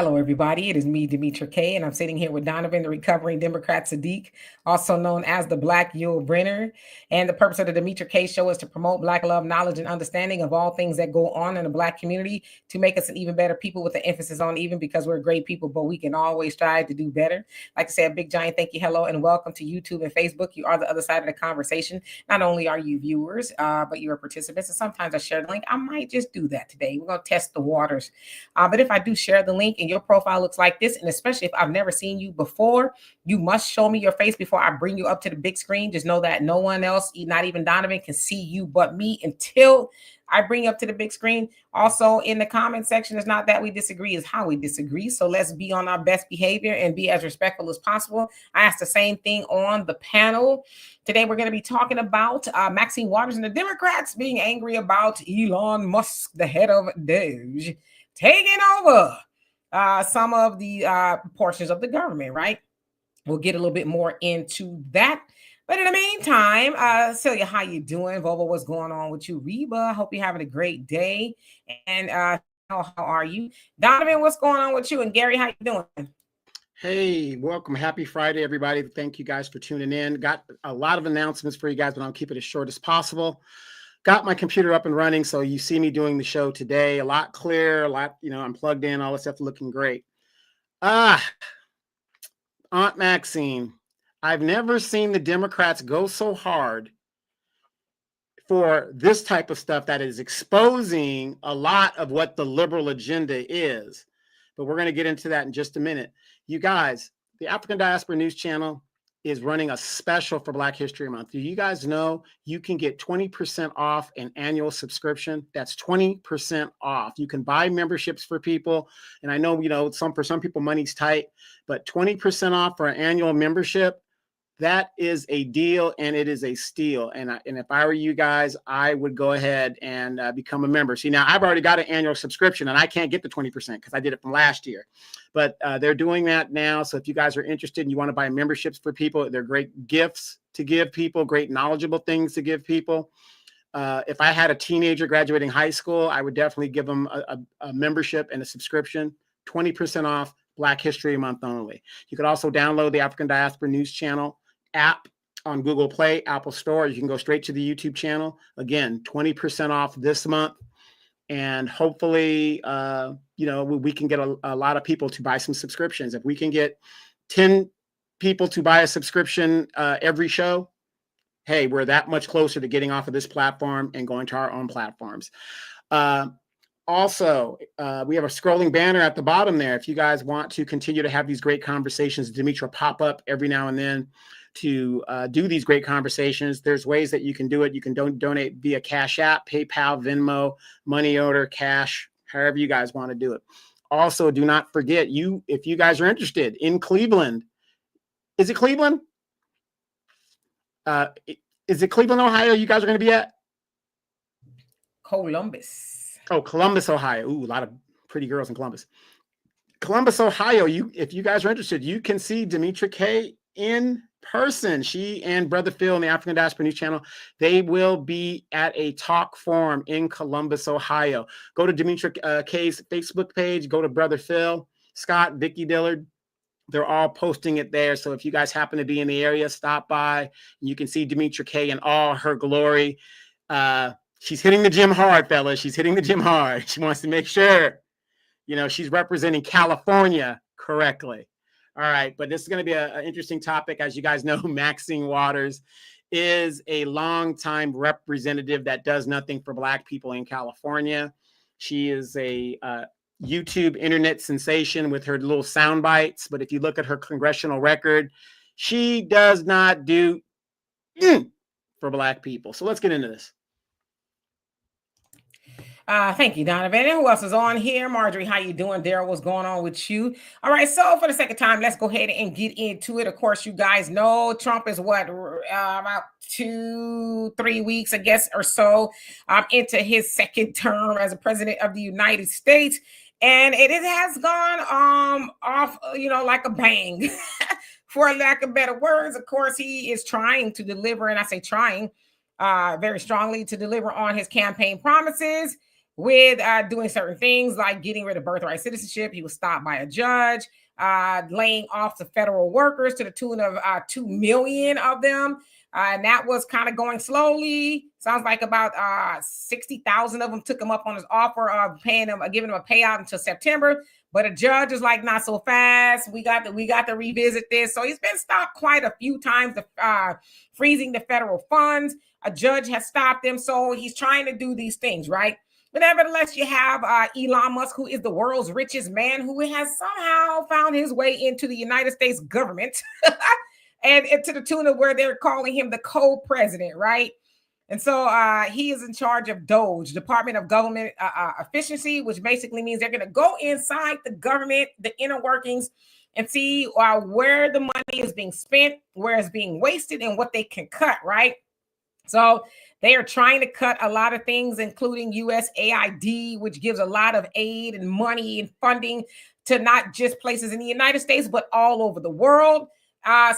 Hello, everybody. It is me, Demetra K, and I'm sitting here with Donovan, the recovering Democrat Sadiq, also known as the Black Yule Brenner. And the purpose of the Demetra K show is to promote Black love, knowledge, and understanding of all things that go on in the Black community to make us an even better people, with the emphasis on even, because we're great people, but we can always strive to do better. Like I said, a big giant thank you, hello, and welcome to YouTube and Facebook. You are the other side of the conversation. Not only are you viewers, but you are participants. And sometimes I share the link. I might just do that today. We're going to test the waters. But if I do share the link and your profile looks like this, and especially if I've never seen you before, you must show me your face before I bring you up to the big screen. Just know that no one else, not even Donovan, can see you but me until I bring you up to the big screen. Also, in the comment section, it's not that we disagree, it's how we disagree. So let's be on our best behavior and be as respectful as possible. I asked the same thing on the panel. Today, we're going to be talking about Maxine Waters and the Democrats being angry about Elon Musk, the head of DOGE, taking over some of the portions of the government, right? We'll get a little bit more into that. But in the meantime, Celia, how you doing? Vova, what's going on with you? Reba, I hope you're having a great day. And how are you? Donovan, what's going on with you? And Gary, how you doing? Hey, welcome. Happy Friday, everybody. Thank you guys for tuning in. Got a lot of announcements for you guys, but I'll keep it as short as possible. Got my computer up and running, so you see me doing the show today. A lot clearer, a lot, I'm plugged in, all this stuff looking great. Aunt Maxine, I've never seen the Democrats go so hard for this type of stuff that is exposing a lot of what the liberal agenda is. But we're going to get into that in just a minute. You guys, the African Diaspora News Channel is running a special for Black History Month. Do you guys know you can get 20% off an annual subscription? That's 20% off. You can buy memberships for people. And I know, for some people, money's tight, but 20% off for an annual membership, that is a deal, and it is a steal. And if I were you guys, I would go ahead and become a member. See, now I've already got an annual subscription, and I can't get the 20% because I did it from last year. But they're doing that now. So if you guys are interested and you want to buy memberships for people, they're great gifts to give people, great knowledgeable things to give people. If I had a teenager graduating high school, I would definitely give them a membership and a subscription, 20% off, Black History Month only. You could also download the African Diaspora News Channel app on Google Play, Apple Store. You can go straight to the YouTube channel. Again, 20% off this month. And hopefully, we can get a lot of people to buy some subscriptions. If we can get 10 people to buy a subscription every show, hey, we're that much closer to getting off of this platform and going to our own platforms. Also, we have a scrolling banner at the bottom there. If you guys want to continue to have these great conversations, Demetra pop up every now and then to do these great conversations. There's ways that you can do it. You can donate via Cash App, PayPal, Venmo, money order, cash, however you guys want to do it. Also, do not forget, if you guys are interested in Cleveland, is it Cleveland? Is it Cleveland, Ohio you guys are going to be at? Columbus. Oh, Columbus, Ohio. Ooh, a lot of pretty girls in Columbus. Columbus, Ohio. If you guys are interested, you can see Demetra K in person. She and Brother Phil in the African Diaspora News Channel, they will be at a talk forum in Columbus, Ohio. Go to Demetra K's Facebook page. Go to Brother Phil, Scott, Vicky Dillard. They're all posting it there. So if you guys happen to be in the area, stop by. You can see Demetra K in all her glory. She's hitting the gym hard, fellas. She's hitting the gym hard. She wants to make sure, she's representing California correctly. All right, but this is going to be an interesting topic. As you guys know, Maxine Waters is a longtime representative that does nothing for Black people in California. She is a YouTube internet sensation with her little sound bites. But if you look at her congressional record, she does not do for Black people. So let's get into this. Thank you, Donovan. And who else is on here? Marjorie, how you doing? Daryl, what's going on with you? All right, so for the sake of time, let's go ahead and get into it. Of course, you guys know Trump is about 2-3 weeks, I guess, or so into his second term as a president of the United States. And it has gone off, like a bang. For lack of better words, of course, he is trying to deliver, and I say trying very strongly, to deliver on his campaign promises. with doing certain things like getting rid of birthright citizenship. He was stopped by a judge, laying off the federal workers to the tune of 2 million of them. And that was kind of going slowly. Sounds like about 60,000 of them took him up on his offer of paying him, giving him a payout until September. But a judge is like, not so fast. We got to revisit this. So he's been stopped quite a few times, freezing the federal funds. A judge has stopped him. So he's trying to do these things, right? But nevertheless, you have Elon Musk, who is the world's richest man, who has somehow found his way into the United States government. And to the tune of where they're calling him the co-president, right? And so he is in charge of DOGE, Department of Government Efficiency, which basically means they're going to go inside the government, the inner workings, and see where the money is being spent, where it's being wasted, and what they can cut, right? So they are trying to cut a lot of things, including USAID, which gives a lot of aid and money and funding to not just places in the United States, but all over the world.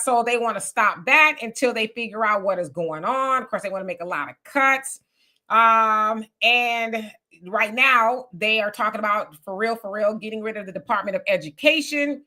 So they want to stop that until they figure out what is going on. Of course, they want to make a lot of cuts. And right now they are talking about for real, getting rid of the Department of Education.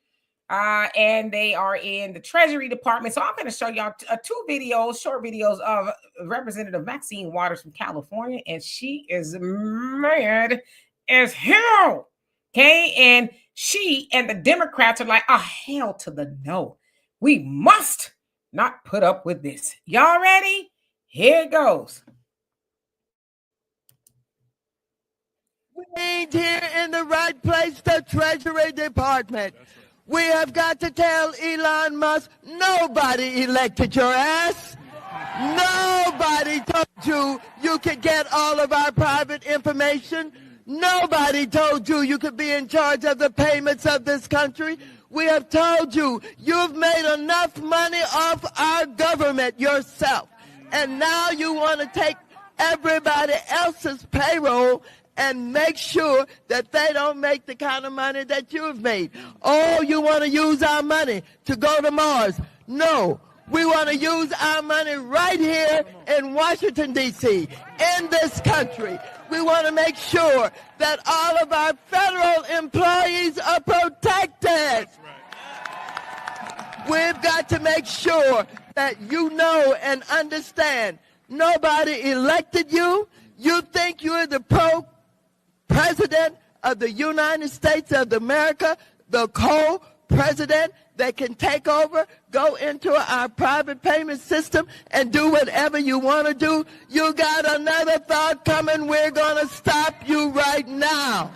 And they are in the Treasury Department. So I'm going to show y'all short videos of Representative Maxine Waters from California. And she is mad as hell. Okay. And she and the Democrats are like, oh, hell to the no. We must not put up with this. Y'all ready? Here it goes. We need here in the right place, the Treasury Department. We have got to tell Elon Musk, nobody elected your ass. Nobody told you you could get all of our private information. Nobody told you you could be in charge of the payments of this country. We have told you you've made enough money off our government yourself. And now you want to take everybody else's payroll and make sure that they don't make the kind of money that you've made. Oh, you want to use our money to go to Mars. No, we want to use our money right here in Washington, D.C., in this country. We want to make sure that all of our federal employees are protected. We've got to make sure that you know and understand nobody elected you. You think you're the president of the United States of America, the co-president that can take over, go into our private payment system and do whatever you want to do. You got another thought coming. We're going to stop you right now.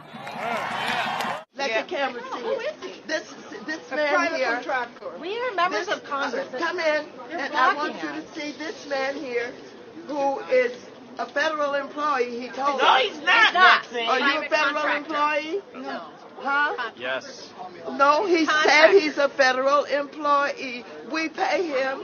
Let the camera see who is he? This man here. Contractor. We are members of Congress. Come in, and I want you to see this man here who is a federal employee. He told No, us. he's not. Are you a federal employee? No. Huh? Yes. No, he said he's a federal employee. We pay him.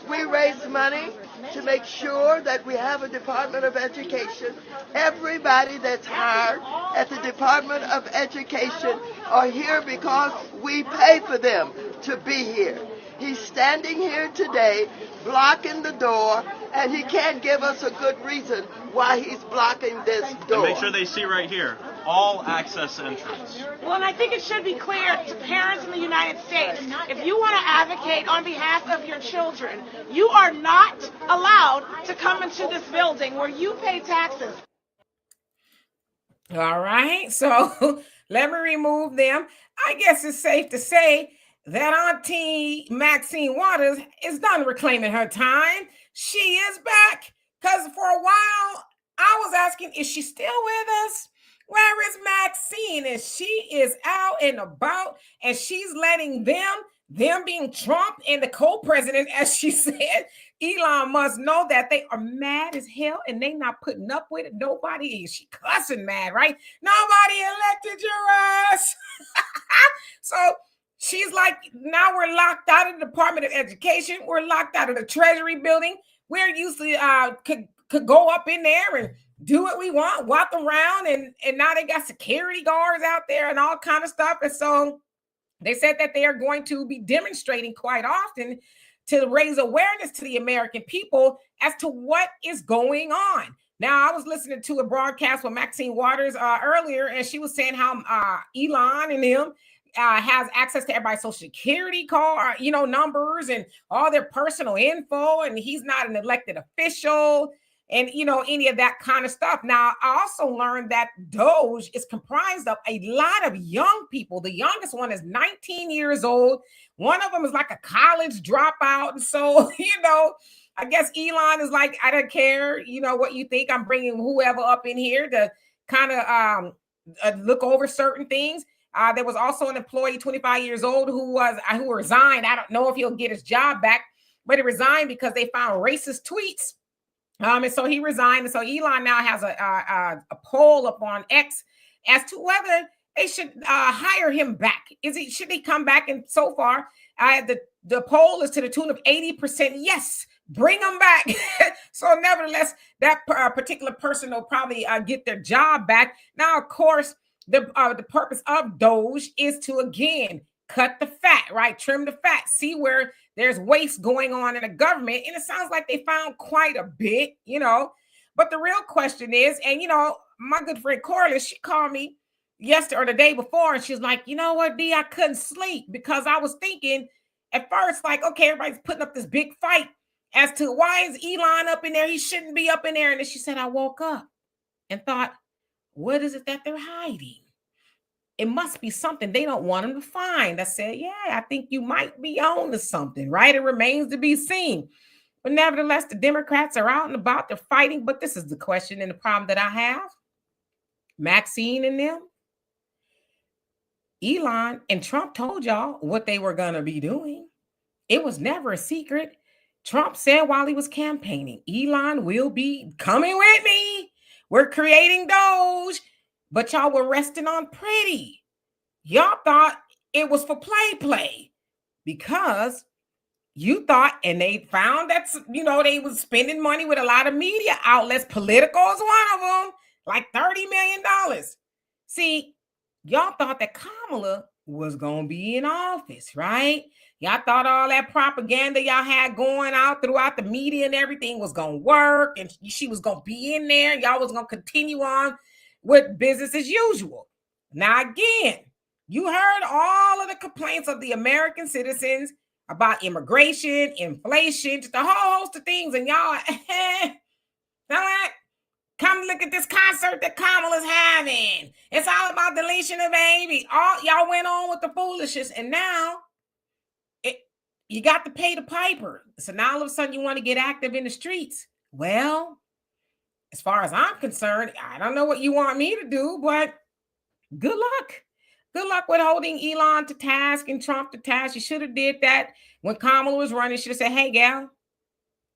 We raise money to make sure that we have a Department of Education. Everybody that's hired at the Department of Education are here because we pay for them to be here. He's standing here today, blocking the door, and he can't give us a good reason why he's blocking this door. And make sure they see right here, all access entrance. Well, and I think it should be clear to parents in the United States, if you want to advocate on behalf of your children, you are not allowed to come into this building where you pay taxes. All right. So let me remove them. I guess it's safe to say that Auntie Maxine Waters is done reclaiming her time. She is back. Because for a while, I was asking, is she still with us? Where is Maxine? And she is out and about, and she's letting them being Trump and the co-president, as she said, Elon Musk, know that they are mad as hell and they not putting up with it. Nobody is. She cussing mad, right? Nobody elected your ass. So she's like, now we're locked out of the Department of Education. We're locked out of the Treasury building. We're used to could go up in there and do what we want, walk around, and now they got security guards out there and all kind of stuff. And so they said that they are going to be demonstrating quite often to raise awareness to the American people as to what is going on. Now, I was listening to a broadcast with Maxine Waters earlier, and she was saying how Elon and him has access to everybody's social security card, numbers and all their personal info, and he's not an elected official and, any of that kind of stuff. Now, I also learned that DOGE is comprised of a lot of young people. The youngest one is 19 years old. One of them is like a college dropout. And so, I guess Elon is like, I don't care, what you think. I'm bringing whoever up in here to kind of look over certain things. There was also an employee, 25 years old, who resigned. I don't know if he'll get his job back, but he resigned because they found racist tweets. And so he resigned. And so Elon now has a poll up on X as to whether they should hire him back. Should he come back? And so far, the poll is to the tune of 80% yes. Bring them back. So nevertheless, that particular person will probably get their job back. Now, of course, the purpose of DOGE is to, again, cut the fat, right? Trim the fat. See where there's waste going on in the government. And it sounds like they found quite a bit, But the real question is, and, my good friend Corliss, she called me yesterday or the day before, and she's like, you know what, D, I couldn't sleep because I was thinking at first, like, okay, everybody's putting up this big fight as to why is Elon up in there? He shouldn't be up in there. And then she said, I woke up and thought, what is it that they're hiding? It must be something they don't want them to find. I said, yeah, I think you might be on to something, right? It remains to be seen. But nevertheless, the Democrats are out and about. They're fighting. But this is the question and the problem that I have. Maxine and them, Elon and Trump told y'all what they were going to be doing. It was never a secret. Trump said while he was campaigning, Elon will be coming with me. We're creating DOGE, but y'all were resting on pretty. Y'all thought it was for play because you thought, and they found that, they was spending money with a lot of media outlets. Political is one of them, like $30 million. See, y'all thought that Kamala was going to be in office, right? Y'all thought all that propaganda y'all had going out throughout the media and everything was going to work, and she was going to be in there. Y'all was going to continue on with business as usual. Now, again, you heard all of the complaints of the American citizens about immigration, inflation, just a whole host of things. And y'all, come look at this concert that Kamala's having. It's all about deletion of baby. Y'all went on with the foolishness, and now you got to pay the piper. So now all of a sudden you want to get active in the streets. Well, as far as I'm concerned, I don't know what you want me to do, but good luck. Good luck with holding Elon to task and Trump to task. You should have did that when Kamala was running. Should have said, hey, gal,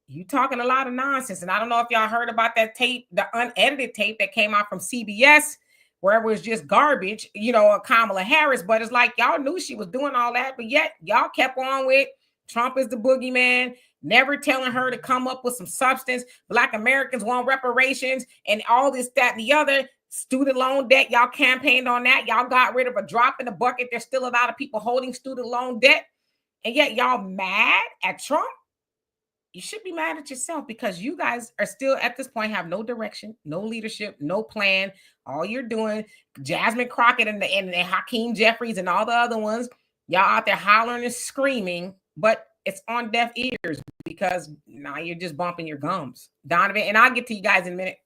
you talking a lot of nonsense. And I don't know if y'all heard about that tape, the unedited tape that came out from CBS, where it was just garbage, Kamala Harris. But it's like y'all knew she was doing all that, but yet y'all kept on with Trump is the boogeyman, never telling her to come up with some substance. Black Americans want reparations and all this, that, and the other. Student loan debt, y'all campaigned on that. Y'all got rid of a drop in the bucket. There's still a lot of people holding student loan debt. And yet y'all mad at Trump? You should be mad at yourself because you guys are still at this point have no direction, no leadership, no plan. All you're doing, Jasmine Crockett and Hakeem Jeffries and all the other ones, y'all out there hollering and screaming, but it's on deaf ears because now you're just bumping your gums. Donovan, and I'll get to you guys in a minute.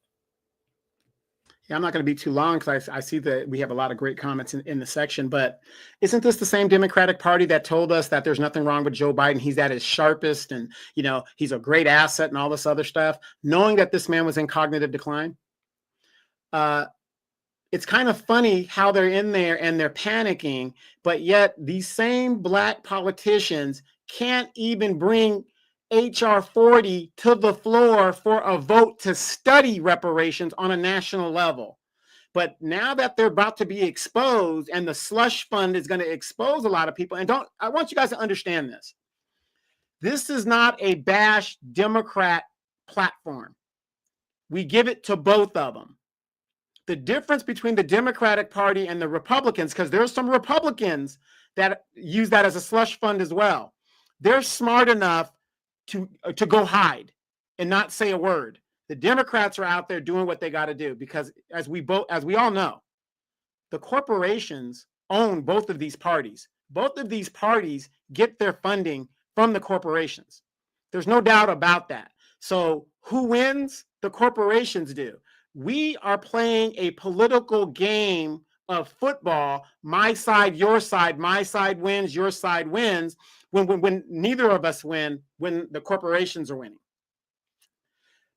Yeah, I'm not going to be too long because I see that we have a lot of great comments in the section, but isn't this the same Democratic Party that told us that there's nothing wrong with Joe Biden? He's at his sharpest and, he's a great asset and all this other stuff, knowing that this man was in cognitive decline. It's kind of funny how they're in there and they're panicking, but yet these same Black politicians can't even bring HR 40 to the floor for a vote to study reparations on a national level. But now that they're about to be exposed and the slush fund is going to expose a lot of people, and I want you guys to understand this. This is not a bash Democrat platform. We give it to both of them. The difference between the Democratic Party and the Republicans, because there's some Republicans that use that as a slush fund as well. They're smart enough to go hide and not say a word. The Democrats are out there doing what they got to do because as we all know, the corporations own both of these parties. Both of these parties get their funding from the corporations. There's no doubt about that. So who wins? The corporations do. We are playing a political game of football. My side, your side, my side wins, your side wins. When neither of us win, when the corporations are winning.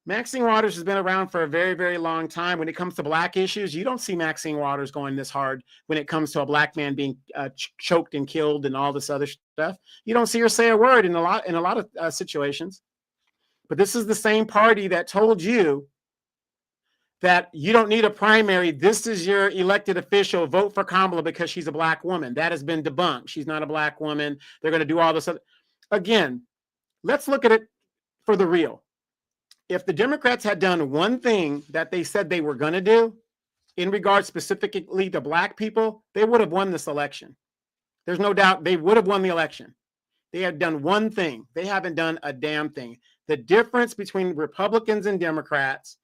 Maxine Waters has been around for a very, very long time. When it comes to Black issues, you don't see Maxine Waters going this hard when it comes to a Black man being choked and killed and all this other stuff. You don't see her say a word in a lot of situations. But this is the same party that told you that you don't need a primary. This is your elected official. Vote for Kamala because she's a Black woman. That has been debunked. She's not a Black woman. They're going to do all this other. Again, let's look at it for the real. If the Democrats had done one thing that they said they were going to do in regards specifically to Black people, they would have won this election. There's no doubt they would have won the election. They had done one thing. They haven't done a damn thing. The difference between Republicans and Democrats,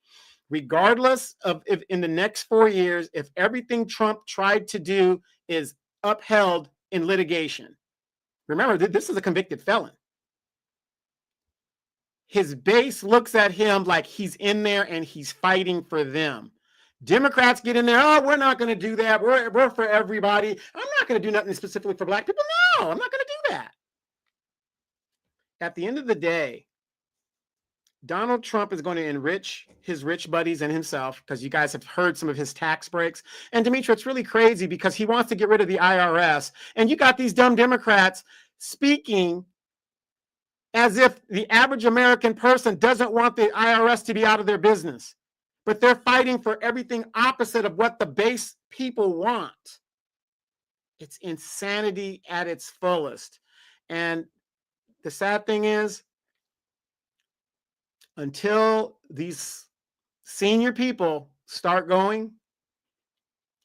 regardless of if in the next 4 years, if everything Trump tried to do is upheld in litigation. Remember, this is a convicted felon. His base looks at him like he's in there and he's fighting for them. Democrats get in there. Oh, we're not going to do that. We're for everybody. I'm not going to do nothing specifically for Black people. No, I'm not going to do that. At the end of the day, Donald Trump is going to enrich his rich buddies and himself because you guys have heard some of his tax breaks. And Demetra, it's really crazy because he wants to get rid of the IRS. And you got these dumb Democrats speaking as if the average American person doesn't want the IRS to be out of their business. But they're fighting for everything opposite of what the base people want. It's insanity at its fullest. And the sad thing is, until these senior people start going,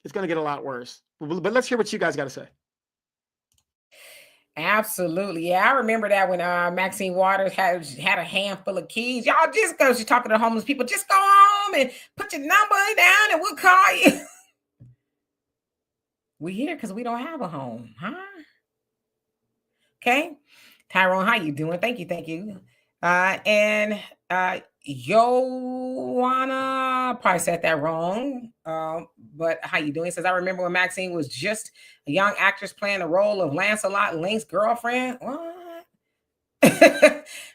it's going to get a lot worse. But let's hear what you guys got to say. Absolutely. Yeah, I remember that when Maxine Waters had a handful of keys. Y'all just go, she's talking to homeless people, just go home and put your number down and we'll call you. We here because we don't have a home, huh? Okay. Tyrone, how you doing? Thank you. And Joanna, probably said that wrong, but how you doing? It says, I remember when Maxine was just a young actress playing the role of Lancelot Link's girlfriend. What?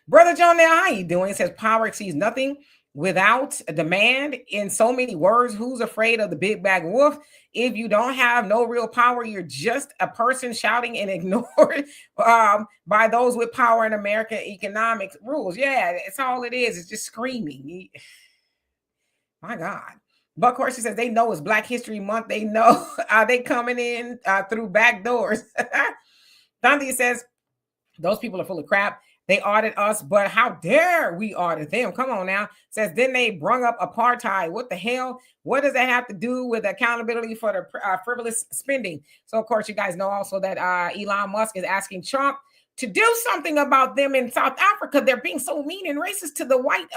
Brother John, now how you doing? It says, power exceeds nothing without a demand. In so many words, who's afraid of the big bad wolf? If you don't have no real power, you're just a person shouting and ignored by those with power in American economic rules. Yeah, it's all it is. It's just screaming. My God. But of course, she says they know it's Black History Month. They know they coming in through back doors. Dundee says those people are full of crap. They audit us, but how dare we audit them? Come on now. Says, then they brung up apartheid. What the hell? What does that have to do with accountability for the frivolous spending? So, of course, you guys know also that Elon Musk is asking Trump to do something about them in South Africa. They're being so mean and racist to the white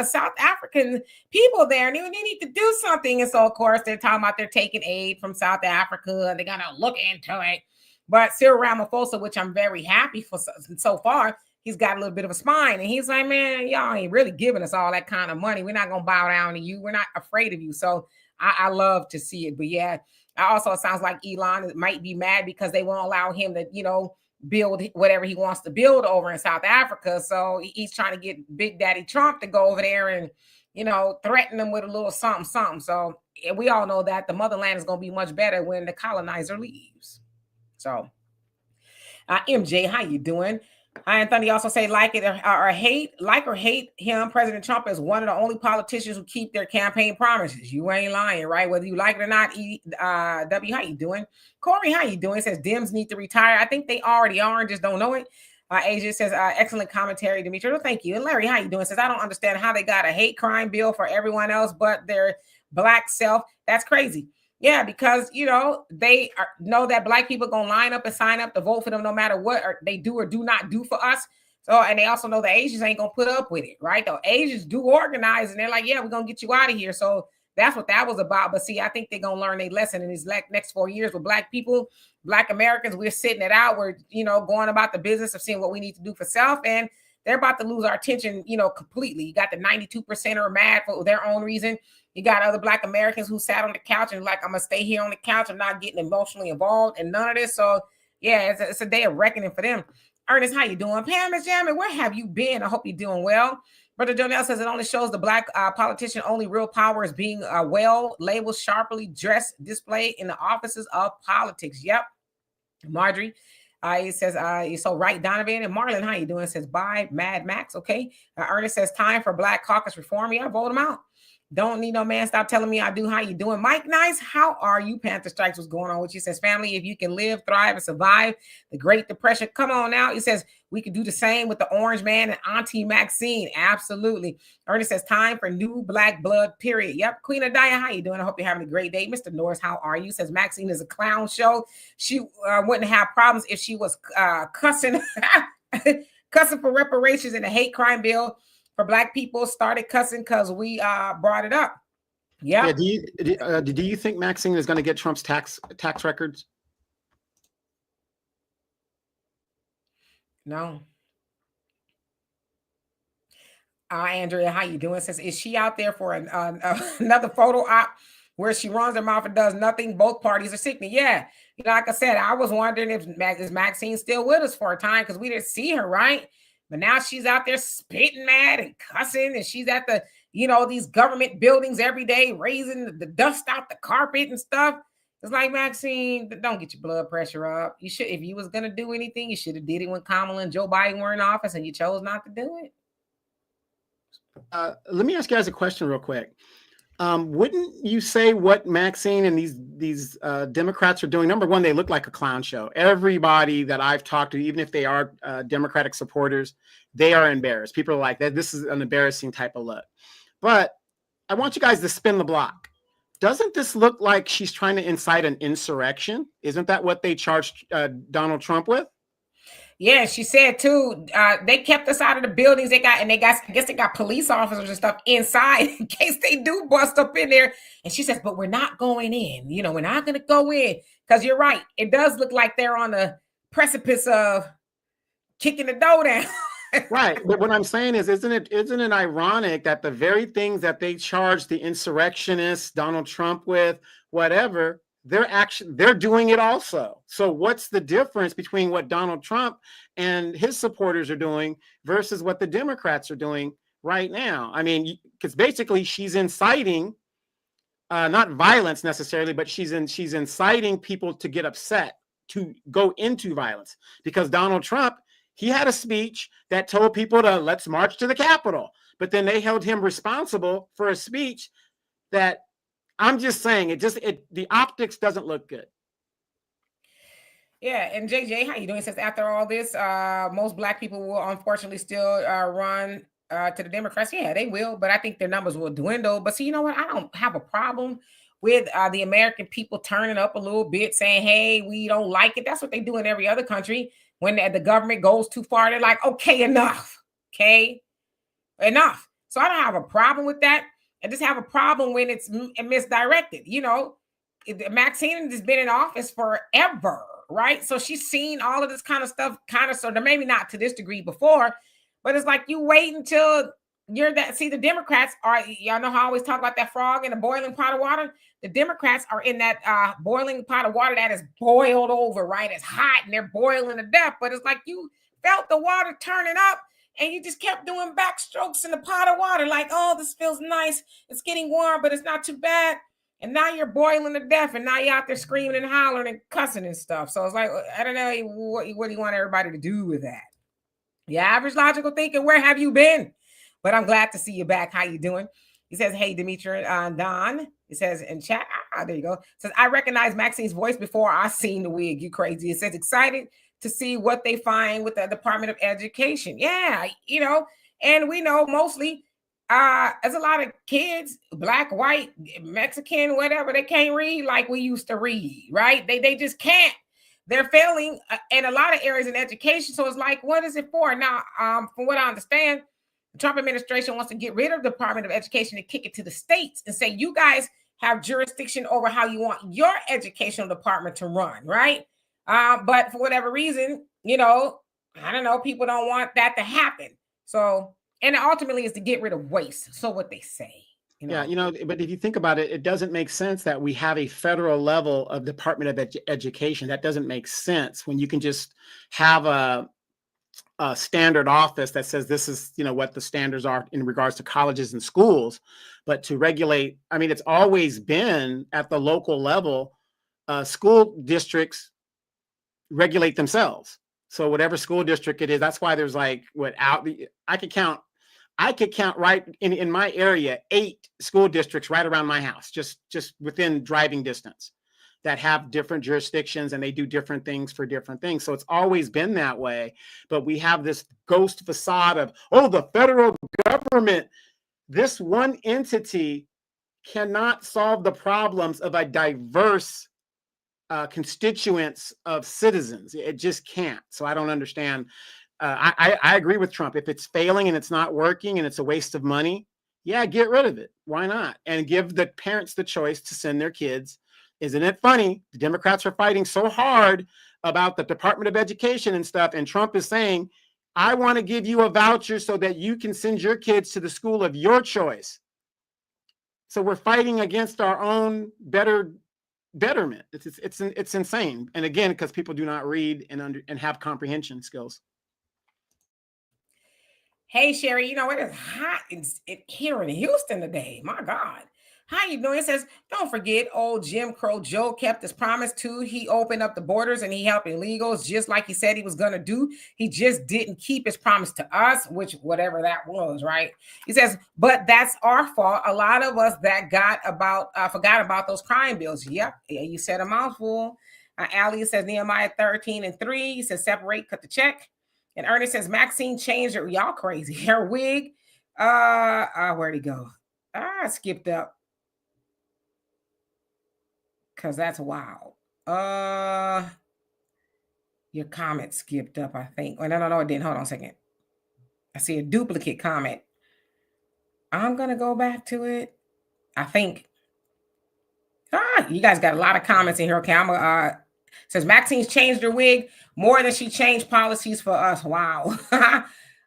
South African people there. And they need to do something. And so, of course, they're talking about they're taking aid from South Africa. And they're going to look into it. But Cyril Ramaphosa, which I'm very happy for so far, he's got a little bit of a spine. And he's like, man, y'all ain't really giving us all that kind of money. We're not going to bow down to you. We're not afraid of you. So I love to see it. But yeah, also it sounds like Elon might be mad because they won't allow him to, build whatever he wants to build over in South Africa. So he's trying to get Big Daddy Trump to go over there and, threaten them with a little something. So we all know that the motherland is going to be much better when the colonizer leaves. So MJ, how you doing? Anthony also say like it or hate him. President Trump is one of the only politicians who keep their campaign promises. You ain't lying, right? Whether you like it or not. W, how you doing? Corey, how you doing? It says Dems need to retire. I think they already are and just don't know it. Asia says excellent commentary, Demetra. Well, thank you. And Larry, how you doing? Says I don't understand how they got a hate crime bill for everyone else but their Black self. That's crazy. Yeah, because, they know that Black people going to line up and sign up to vote for them no matter what they do or do not do for us. So, and they also know the Asians ain't gonna put up with it, right? The Asians do organize, and they're like, yeah, we're gonna get you out of here. So that's what that was about. But see, I think they're gonna learn a lesson in these next 4 years with Black people, Black Americans. We're sitting it out. We're, going about the business of seeing what we need to do for self, and they're about to lose our attention, completely. You got the 92% are mad for their own reason. You got other Black Americans who sat on the couch and like, I'm gonna stay here on the couch and not getting emotionally involved in none of this. So yeah, it's a day of reckoning for them. Ernest, how you doing? Pam is jamming. Where have you been? I hope you're doing well. Brother Jonell says it only shows the Black politician only real power is being well labeled, sharply dressed, displayed in the offices of politics. Yep. Marjorie, he says, you're so right, Donovan. And Marlon, how you doing? Says, bye, Mad Max. Okay. Ernest says, time for Black caucus reform. Yeah, vote them out. Don't need no man. Stop telling me I do. How you doing? Mike Nice, how are you? Panther Strikes, what's going on with you? Says, family, if you can live, thrive, and survive the Great Depression, come on now. He says, we could do the same with the Orange Man and Auntie Maxine. Absolutely. Ernest says, time for new Black blood, period. Yep. Queen Adaya, how you doing? I hope you're having a great day. Mr. Norris, how are you? Says, Maxine is a clown show. She wouldn't have problems if she was cussing for reparations and the hate crime bill for Black people started cussing because we brought it up. Yeah. Do you think Maxine is going to get Trump's tax records? No. Andrea, how you doing? Says, is she out there for another photo op where she runs her mouth and does nothing? Both parties are sickening. Yeah. Like I said, I was wondering if is Maxine still with us for a time because we didn't see her, right? But now she's out there spitting mad and cussing, and she's at the, these government buildings every day, raising the dust out the carpet and stuff. It's like, Maxine, don't get your blood pressure up. You should, if you was gonna do anything, you should have did it when Kamala and Joe Biden were in office, and you chose not to do it. Let me ask you guys a question real quick. Wouldn't you say what Maxine and these Democrats are doing? Number one, they look like a clown show. Everybody that I've talked to, even if they are Democratic supporters, they are embarrassed. People are like, that. This is an embarrassing type of look. But I want you guys to spin the block. Doesn't this look like she's trying to incite an insurrection? Isn't that what they charged Donald Trump with? Yeah, she said too, they kept us out of the buildings. I guess they got police officers and stuff inside in case they do bust up in there. And she says, but we're not going in. We're not going to go in. Because you're right. It does look like they're on the precipice of kicking the door down. Right. But what I'm saying is, isn't it ironic that the very things that they charged the insurrectionists, Donald Trump with, whatever, they're doing it also. So what's the difference between what Donald Trump and his supporters are doing versus what the Democrats are doing right now? I mean, because basically she's inciting, not violence necessarily, but she's inciting people to get upset, to go into violence. Because Donald Trump, he had a speech that told people to let's march to the Capitol, but then they held him responsible for a speech that, I'm just saying, the optics doesn't look good. Yeah, and JJ, how you doing? It says, after all this, most Black people will unfortunately still run to the Democrats. Yeah, they will, but I think their numbers will dwindle. But see, you know what? I don't have a problem with the American people turning up a little bit, saying, hey, we don't like it. That's what they do in every other country. When the government goes too far, they're like, okay, enough. Okay, enough. So I don't have a problem with that. I just have a problem when it's misdirected. Maxine has been in office forever, right? So she's seen all of this kind of stuff, so maybe not to this degree before, but it's like you wait until you're that. See, the Democrats are, y'all know how I always talk about that frog in a boiling pot of water. The Democrats are in that boiling pot of water that is boiled over, right? It's hot and they're boiling to death, but it's like you felt the water turning up, and you just kept doing backstrokes in the pot of water, like, oh, this feels nice. It's getting warm, but it's not too bad. And now you're boiling to death, and now you're out there screaming and hollering and cussing and stuff. So it's like, I don't know, what do you want everybody to do with that? Yeah, average logical thinking, where have you been? But I'm glad to see you back. How you doing? He says, hey, Dimitri, Don. It says in chat, there you go. It says, I recognize Maxine's voice before I seen the wig. You crazy. It says, excited to see what they find with the Department of Education. Yeah, and we know mostly there's a lot of kids, Black, white, Mexican, whatever, they can't read like we used to read, right? They just can't. they're failing in a lot of areas in education. So it's like, what is it for? Now, from what I understand, the Trump administration wants to get rid of the Department of Education and kick it to the states and say, you guys have jurisdiction over how you want your educational department to run, right? But for whatever reason, you know, I don't know, people don't want that to happen. So, and ultimately is to get rid of waste. So what they say. You know? Yeah, you know, but if you think about it, it doesn't make sense that we have a federal level of Department of Education. That doesn't make sense when you can just have a standard office that says this is, you know, what the standards are in regards to colleges and schools. But to regulate, I mean, it's always been at the local level, school districts regulate themselves. So whatever school district it is, that's why there's like I could count right in my area 8 school districts right around my house, just within driving distance, that have different jurisdictions and they do different things for different things. So it's always been that way. But we have this ghost facade of, oh, the federal government. This one entity cannot solve the problems of a diverse constituents of citizens. It just can't. So I don't understand. I agree with Trump. If it's failing and it's not working and it's a waste of money, yeah, get rid of it. Why not? And give the parents the choice to send their kids. Isn't it funny? The Democrats are fighting so hard about the Department of Education and stuff. And Trump is saying, I want to give you a voucher so that you can send your kids to the school of your choice. So we're fighting against our own betterment. It's insane. And again, because people do not read and have comprehension skills. Hey, Sherry, you know, it is hot here in Houston today. My God. How you doing? It says, don't forget, old Jim Crow Joe kept his promise too. He opened up the borders and he helped illegals just like he said he was going to do. He just didn't keep his promise to us, which whatever that was, right? He says, but that's our fault. A lot of us that forgot about those crime bills. Yep. Yeah, you said a mouthful. Allie says Nehemiah 13:3. He says, separate, cut the check. And Ernest says, Maxine changed her. Y'all crazy. Her wig. Where'd he go? I skipped up. Because that's wild. Your comment skipped up, I think. Oh, no, it didn't. Hold on a second. I see a duplicate comment. I'm going to go back to it. I think. You guys got a lot of comments in here. Okay, says Maxine's changed her wig more than she changed policies for us. Wow.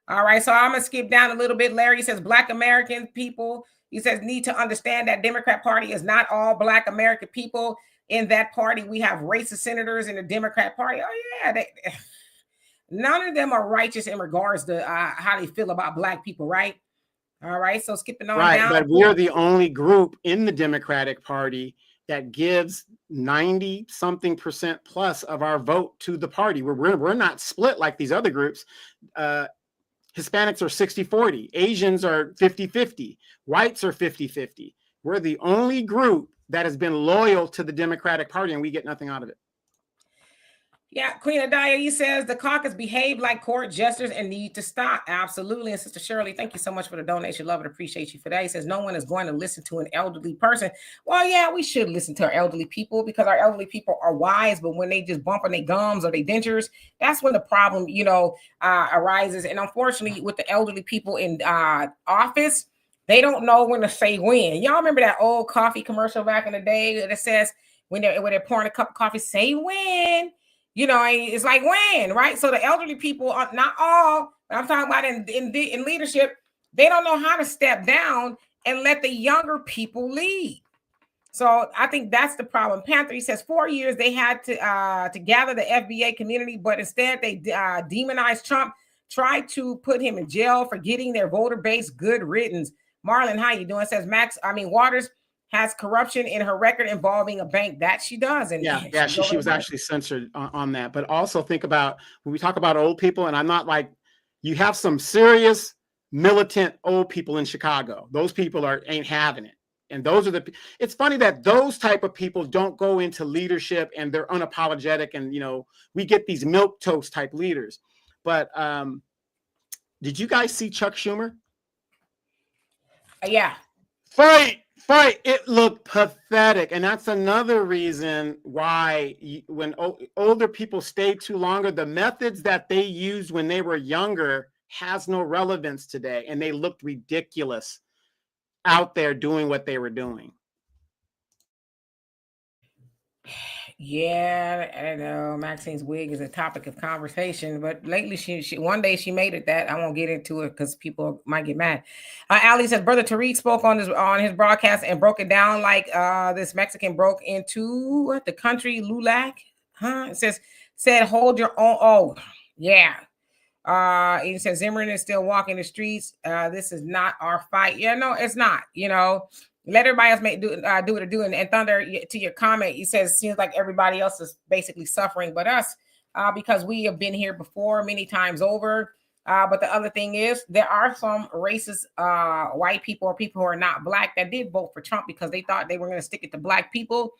All right, so I'm going to skip down a little bit. Larry says Black American people, he says, need to understand that Democrat Party is not all Black American people. In that party, we have racist senators in the Democrat Party. Oh, yeah. None of them are righteous in regards to how they feel about Black people, right? All right, so skipping on down. But we're the only group in the Democratic Party that gives 90-something% plus of our vote to the party. We're not split like these other groups. Hispanics are 60-40. Asians are 50-50. Whites are 50-50. We're the only group that has been loyal to the Democratic Party, and we get nothing out of it. Yeah, Queen Adaya says the caucus behave like court jesters and need to stop. Absolutely. And Sister Shirley, thank you so much for the donation. Love and appreciate you for that. He says no one is going to listen to an elderly person. Well, yeah, we should listen to our elderly people because our elderly people are wise, but when they just bump on their gums or their dentures, that's when the problem, arises. And unfortunately, with the elderly people in office, they don't know when to say when. Y'all remember that old coffee commercial back in the day that says when they're pouring a cup of coffee, say when. It's like when, right? So the elderly people are not all, but I'm talking about in leadership, they don't know how to step down and let the younger people lead. So I think that's the problem. Panther, he says 4 years they had to gather the FBA community, but instead they demonized Trump, tried to put him in jail for getting their voter base. Good riddance. Marlon, how you doing? Says Waters has corruption in her record involving a bank. That she does. And she was actually censored on that. But also think about when we talk about old people, and I'm not like, you have some serious militant old people in Chicago. Those people ain't having it. And those are it's funny that those type of people don't go into leadership and they're unapologetic. And, we get these milquetoast type leaders. But did you guys see Chuck Schumer? Yeah. Fight Right, it looked pathetic, and that's another reason why when older people stay too longer, the methods that they used when they were younger has no relevance today, and they looked ridiculous out there doing what they were doing. Yeah, I know Maxine's wig is a topic of conversation, but lately she one day she made it that. I won't get into it because people might get mad. Ali says Brother Tariq spoke on his broadcast and broke it down like this Mexican broke into the country Lulac. Huh? It said hold your own. Oh, yeah. He says Zimmerman is still walking the streets. This is not our fight. Yeah, no, it's not. You know, let everybody else do what they're doing. And Thunder, to your comment, he says it seems like everybody else is basically suffering, but us, because we have been here before many times over. But the other thing is, there are some racist white people or people who are not black that did vote for Trump because they thought they were going to stick it to black people.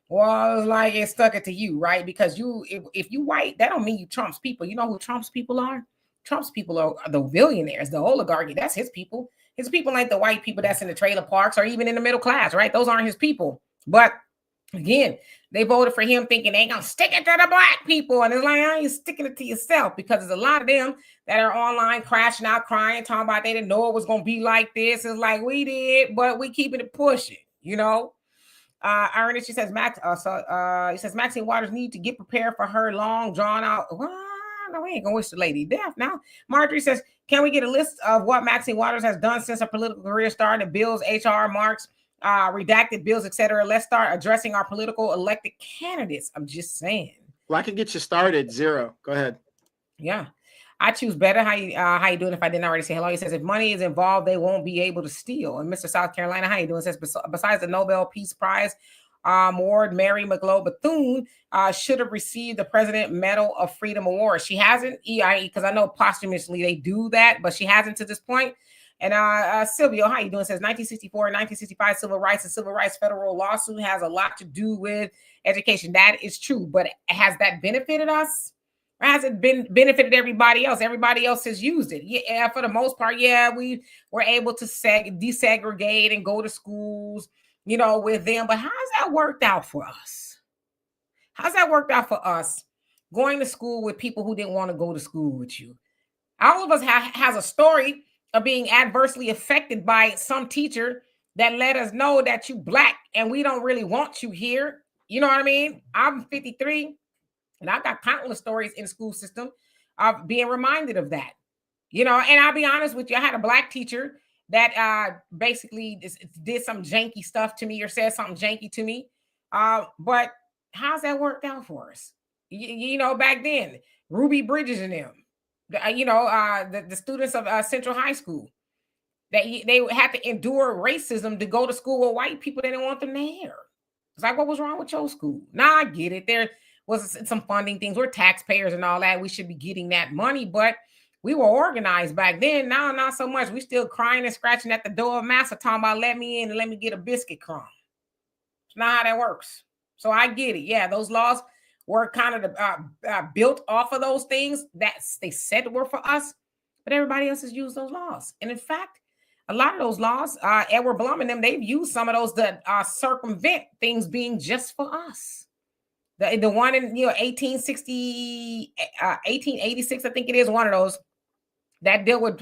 Well, it's like it stuck it to you, right? Because if you white, that don't mean you Trump's people. You know who Trump's people are? Trump's people are the billionaires, the oligarchy. That's his people. His people ain't the white people that's in the trailer parks or even in the middle class, right? Those aren't his people. But again, they voted for him thinking they ain't gonna stick it to the black people. And it's like, I ain't sticking it to yourself because there's a lot of them that are online crashing out, crying, talking about they didn't know it was gonna be like this. It's like we did, but we keeping it pushing, you know. Ernest, she says he says Maxine Waters need to get prepared for her long drawn out. No, we ain't gonna wish the lady death now. Marjorie says, can we get a list of what Maxine Waters has done since her political career started? Bills, HR, marks, redacted bills, etc. Let's start addressing our political elected candidates. I'm just saying. Well, I can get you started. 0. Go ahead. Yeah. I choose better. How you doing? If I didn't already say hello, he says if money is involved, they won't be able to steal. And Mr. South Carolina, how you doing? Says besides the Nobel Peace Prize, Award, Mary McLeod Bethune should have received the President Medal of Freedom Award. She hasn't, because I know posthumously they do that, but she hasn't to this point. And Silvio, how you doing? Says 1964 and 1965 civil rights and civil rights federal lawsuit has a lot to do with education. That is true, but has that benefited us? Or has it benefited everybody else? Everybody else has used it. Yeah, for the most part, yeah, we were able to desegregate and go to schools, you know, with them. But how's that worked out for us? How's that worked out for us going to school with people who didn't want to go to school with you? All of us has a story of being adversely affected by some teacher that let us know that you black and we don't really want you here. You know what I mean? I'm 53 and I've got countless stories in the school system of being reminded of that. You know, and I'll be honest with you, I had a black teacher that basically did some janky stuff to me or said something janky to me. But how's that worked out for us? You know, back then, Ruby Bridges and them, the students of Central High School, that they had to endure racism to go to school with white people. They didn't want them there. It's like, what was wrong with your school? Now I get it. There was some funding things. We're taxpayers and all that. We should be getting that money, but we were organized back then. Now, not so much. We still crying and scratching at the door of Master, talking about let me in and let me get a biscuit crumb. It's not how that works. So I get it. Yeah, those laws were kind of built off of those things that they said were for us, but everybody else has used those laws. And in fact, a lot of those laws, Edward Blum and them, they've used some of those that circumvent things being just for us. The one in 1860, 1886, I think it is one of those that deal with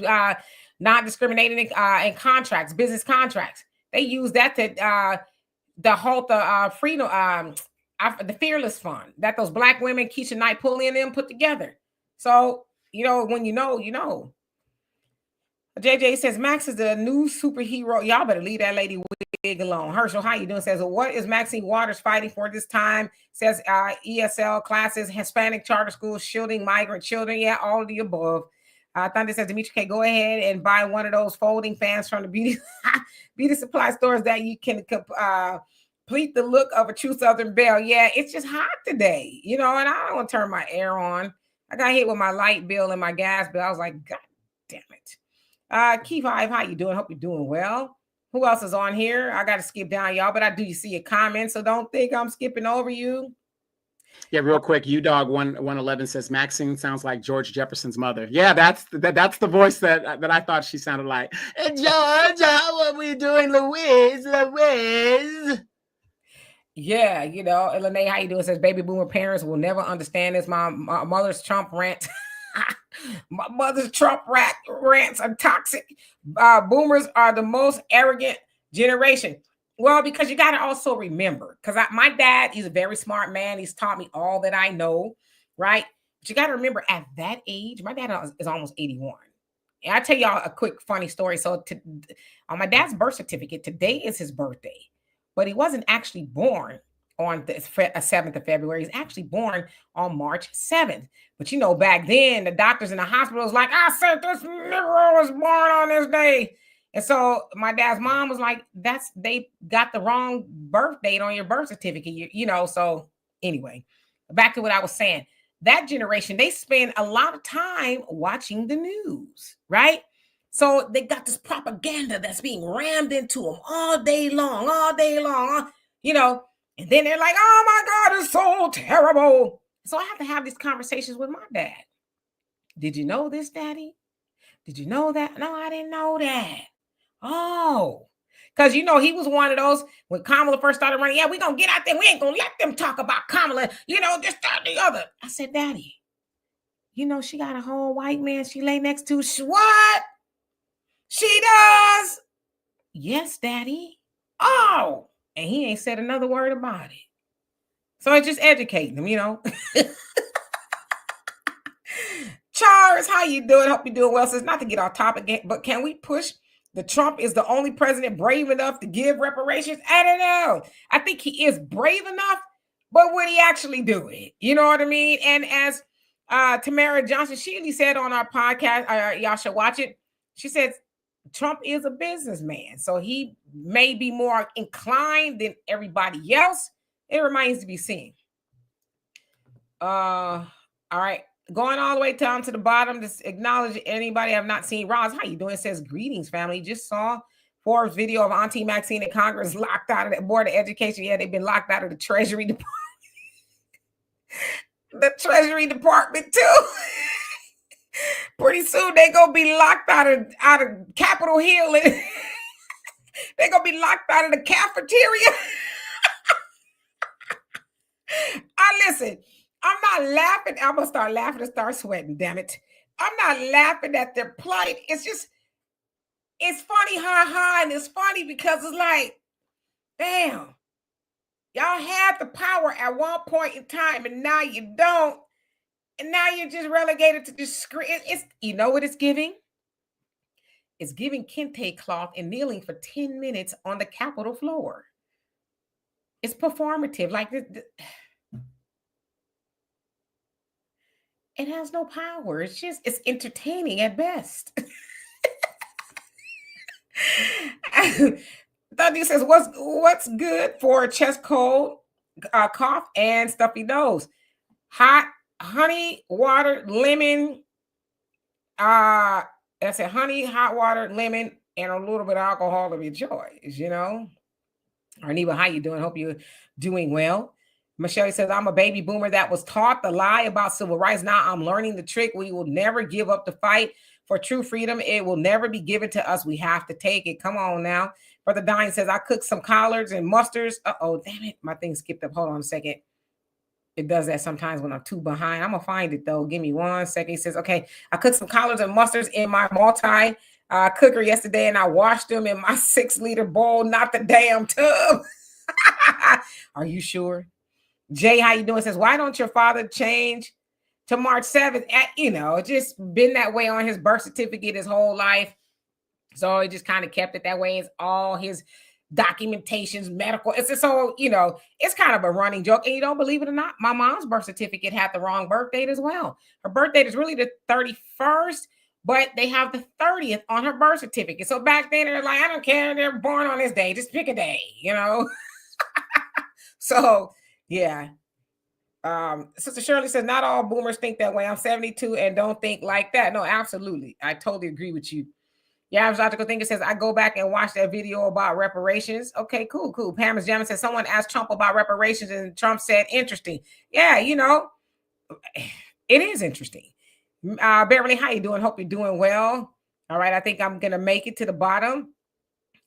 non-discriminating in contracts, business contracts. They use that to halt the freedom, the Fearless Fund that those black women, Keisha Knight, Pulley and them put together. So, when you know, you know. JJ says, Max is the new superhero. Y'all better leave that lady wig alone. Herschel, how you doing? Says, well, what is Maxine Waters fighting for this time? Says ESL classes, Hispanic charter schools, shielding migrant children. Yeah, all of the above. Thunder says, Demetri K, go ahead and buy one of those folding fans from the beauty supply stores that you can complete the look of a true Southern belle. Yeah, it's just hot today, and I don't want to turn my air on. I got hit with my light bill and my gas bill. I was like, God damn it. Key 5, how you doing? Hope you're doing well. Who else is on here? I got to skip down, y'all, but I do see a comment, so don't think I'm skipping over you. Yeah, real quick, UDog111 says Maxine sounds like George Jefferson's mother. Yeah, that's the voice that I thought she sounded like. Hey, George, what are we doing, Louise? Yeah, you know, Lene, how you doing? Says baby boomer parents will never understand this. My mother's Trump rant. My mother's Trump rants are toxic. Boomers are the most arrogant generation. Well, because you got to also remember, because my dad, he's a very smart man. He's taught me all that I know, right? But you got to remember, at that age, my dad is almost 81. And I'll tell y'all a quick funny story. So on my dad's birth certificate, today is his birthday. But he wasn't actually born on the 7th of February. He's actually born on March 7th. But you know, back then, the doctors in the hospital was like, I said this Negro was born on this day. And so my dad's mom was like, they got the wrong birth date on your birth certificate. You know, so anyway, back to what I was saying. That generation, they spend a lot of time watching the news, right? So they got this propaganda that's being rammed into them all day long, you know, and then they're like, oh my God, it's so terrible. So I have to have these conversations with my dad. Did you know this, Daddy? Did you know that? No, I didn't know that. Oh, because, you know, he was one of those when Kamala first started running. Yeah, we're going to get out there. We ain't going to let them talk about Kamala, you know, this, that, the other. I said, Daddy, you know, she got a whole white man she lay next to. What? She does. Yes, Daddy. Oh, and he ain't said another word about it. So it's just educating them, you know. Charles, how you doing? Hope you're doing well. Says not to get off topic, but can we push the Trump is the only president brave enough to give reparations? I don't know. I think he is brave enough, but would he actually do it? You know what I mean? And as Tamara Johnson Shealy said on our podcast, y'all should watch it. She said, Trump is a businessman, so he may be more inclined than everybody else. It remains to be seen. All right. Going all the way down to the bottom, just acknowledge anybody have not seen. Roz, how you doing? It says, greetings, family. Just saw Forbes video of Auntie Maxine at Congress locked out of the Board of Education. Yeah, they've been locked out of the Treasury Department. The Treasury Department, too. Pretty soon they're gonna be locked out of Capitol Hill, and they're gonna be locked out of the cafeteria. Listen, I'm not laughing. I'm gonna start laughing and start sweating. Damn it! I'm not laughing at their plight. It's just, it's funny, and it's funny because it's like, damn, y'all had the power at one point in time, and now you don't. And now you're just relegated to this screen. It's, you know what it's giving? It's giving kente cloth and kneeling for 10 minutes on the Capitol floor. It's performative. Like it has no power. It's entertaining at best. Thuggy says, what's good for a chest cold, cough, and stuffy nose? Hot honey, water, lemon. I said honey, hot water, lemon, and a little bit of alcohol of your choice, you know. Arniva, how you doing? Hope you're doing well. Michelle says, I'm a baby boomer that was taught the lie about civil rights. Now I'm learning the trick. We will never give up the fight for true freedom. It will never be given to us. We have to take it. Come on now. Brother Dine says, I cooked some collards and mustards. Uh-oh, damn it. My thing skipped up. Hold on a second. It does that sometimes when I'm too behind. I'm going to find it, though. Give me 1 second. He says, okay, I cooked some collards and mustards in my multi cooker yesterday, and I washed them in my 6-liter bowl, not the damn tub. Are you sure? Jay, how you doing? Says, why don't your father change to March 7th? You know, just been that way on his birth certificate his whole life. So he just kind of kept it that way. It's all his documentations, medical. It's just so, you know, it's kind of a running joke. And you don't believe it or not, my mom's birth certificate had the wrong birth date as well. Her birth date is really the 31st, but they have the 30th on her birth certificate. So back then they're like, I don't care, they're born on this day, just pick a day, you know. So yeah. Sister Shirley says, not all boomers think that way. I'm 72 and don't think like that. No, absolutely. I totally agree with you. Yeah, I was about to think it says, I go back and watch that video about reparations. Okay, cool. Pam is jamming says, someone asked Trump about reparations and Trump said, interesting. Yeah, it is interesting. Beverly, how you doing? Hope you're doing well. All right, I think I'm going to make it to the bottom.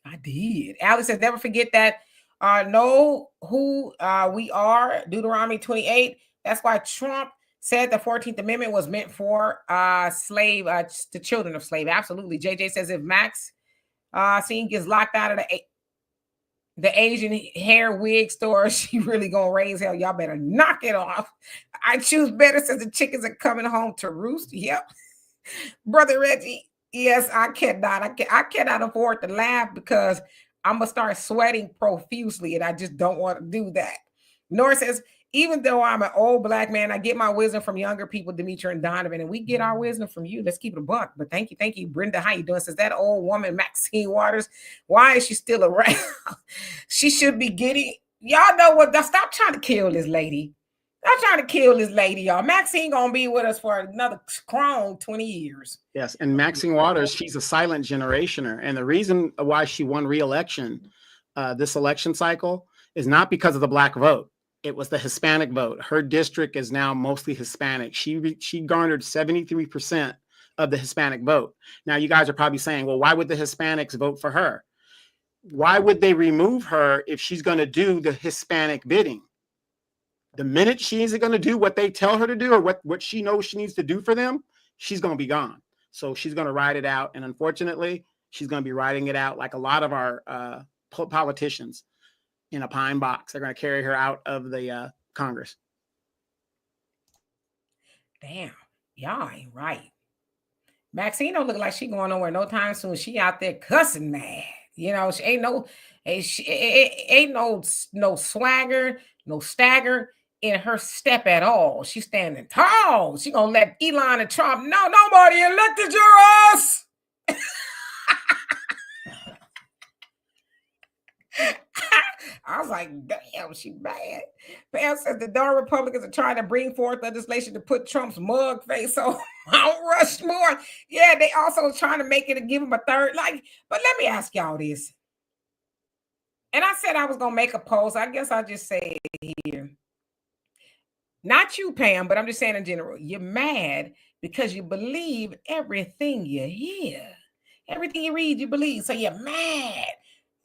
I did. Alice says, never forget that know who we are, Deuteronomy 28. That's why Trump said the 14th Amendment was meant for the children of slave. Absolutely. JJ says if Max scene gets locked out of the Asian hair wig store, she really gonna raise hell. Y'all better knock it off. I choose better since the chickens are coming home to roost. Yep. Brother Reggie, yes, I cannot afford to laugh because I'm gonna start sweating profusely, and I just don't want to do that. Nora says, even though I'm an old black man, I get my wisdom from younger people, Demetra and Donovan, and we get our wisdom from you. Let's keep it a buck. But thank you, Brenda. How you doing? Says that old woman, Maxine Waters. Why is she still around? She should be getting. Y'all know what? Stop trying to kill this lady. I'm trying to kill this lady, y'all. Maxine gonna be with us for another strong 20 years. Yes, and Maxine Waters, she's a silent generationer. And the reason why she won re-election this election cycle is not because of the black vote. It was the Hispanic vote. Her district is now mostly Hispanic. She garnered 73% of the Hispanic vote. Now, you guys are probably saying, well, why would the Hispanics vote for her? Why would they remove her if she's going to do the Hispanic bidding? The minute she's going to do what they tell her to do or what she knows she needs to do for them, she's going to be gone. So she's going to ride it out. And unfortunately, she's going to be riding it out like a lot of our politicians in a pine box. They're going to carry her out of the Congress. Damn, y'all ain't right. Maxine don't look like she going nowhere no time soon. She out there cussing mad. She ain't no swagger, no stagger in her step at all. She's standing tall. She gonna let Elon and Trump know nobody elected your ass. I was like, damn, she bad. Pam says the darn Republicans are trying to bring forth legislation to put Trump's mug face on Mount Rushmore. Yeah, they also trying to make it and give him a third. But let me ask y'all this. And I said I was going to make a post. I guess I'll just say it here. Not you, Pam, but I'm just saying in general. You're mad because you believe everything you hear. Everything you read, you believe. So you're mad.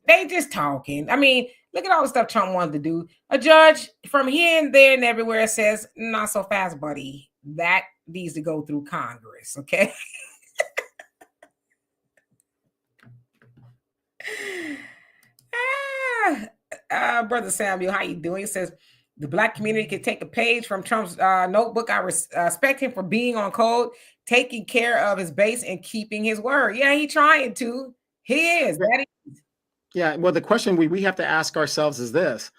They just talking. I mean, look at all the stuff Trump wanted to do. A judge from here and there and everywhere says, not so fast, buddy. That needs to go through Congress, okay? Brother Samuel, how you doing? He says, the black community can take a page from Trump's notebook. I respect him for being on code, taking care of his base and keeping his word. Yeah, he's trying to. He is. That is. Yeah, well, the question we have to ask ourselves is this.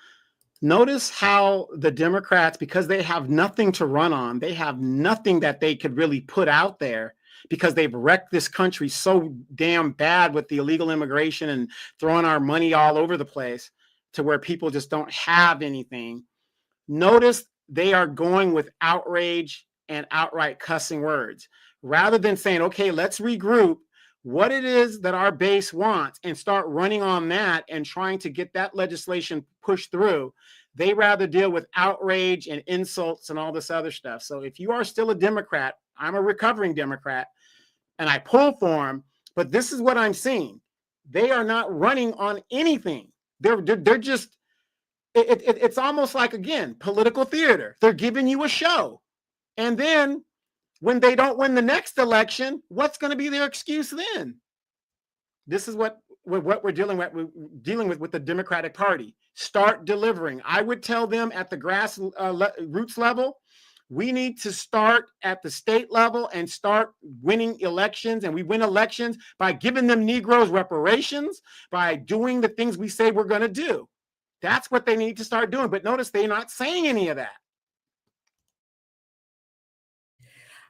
Notice how the Democrats, because they have nothing to run on, they have nothing that they could really put out there because they've wrecked this country so damn bad with the illegal immigration and throwing our money all over the place to where people just don't have anything. Notice they are going with outrage and outright cussing words rather than saying, okay, let's regroup what it is that our base wants and start running on that and trying to get that legislation pushed through. They rather deal with outrage and insults and all this other stuff. So if you are still a Democrat, I'm a recovering Democrat and I pull for them, but this is what I'm seeing. They are not running on anything. They're just, it's almost like, again, political theater. They're giving you a show. And then when they don't win the next election, what's going to be their excuse then? This is what we're dealing with the Democratic Party. Start delivering. I would tell them at the grassroots level, we need to start at the state level and start winning elections. And we win elections by giving them Negroes reparations, by doing the things we say we're going to do. That's what they need to start doing. But notice they're not saying any of that.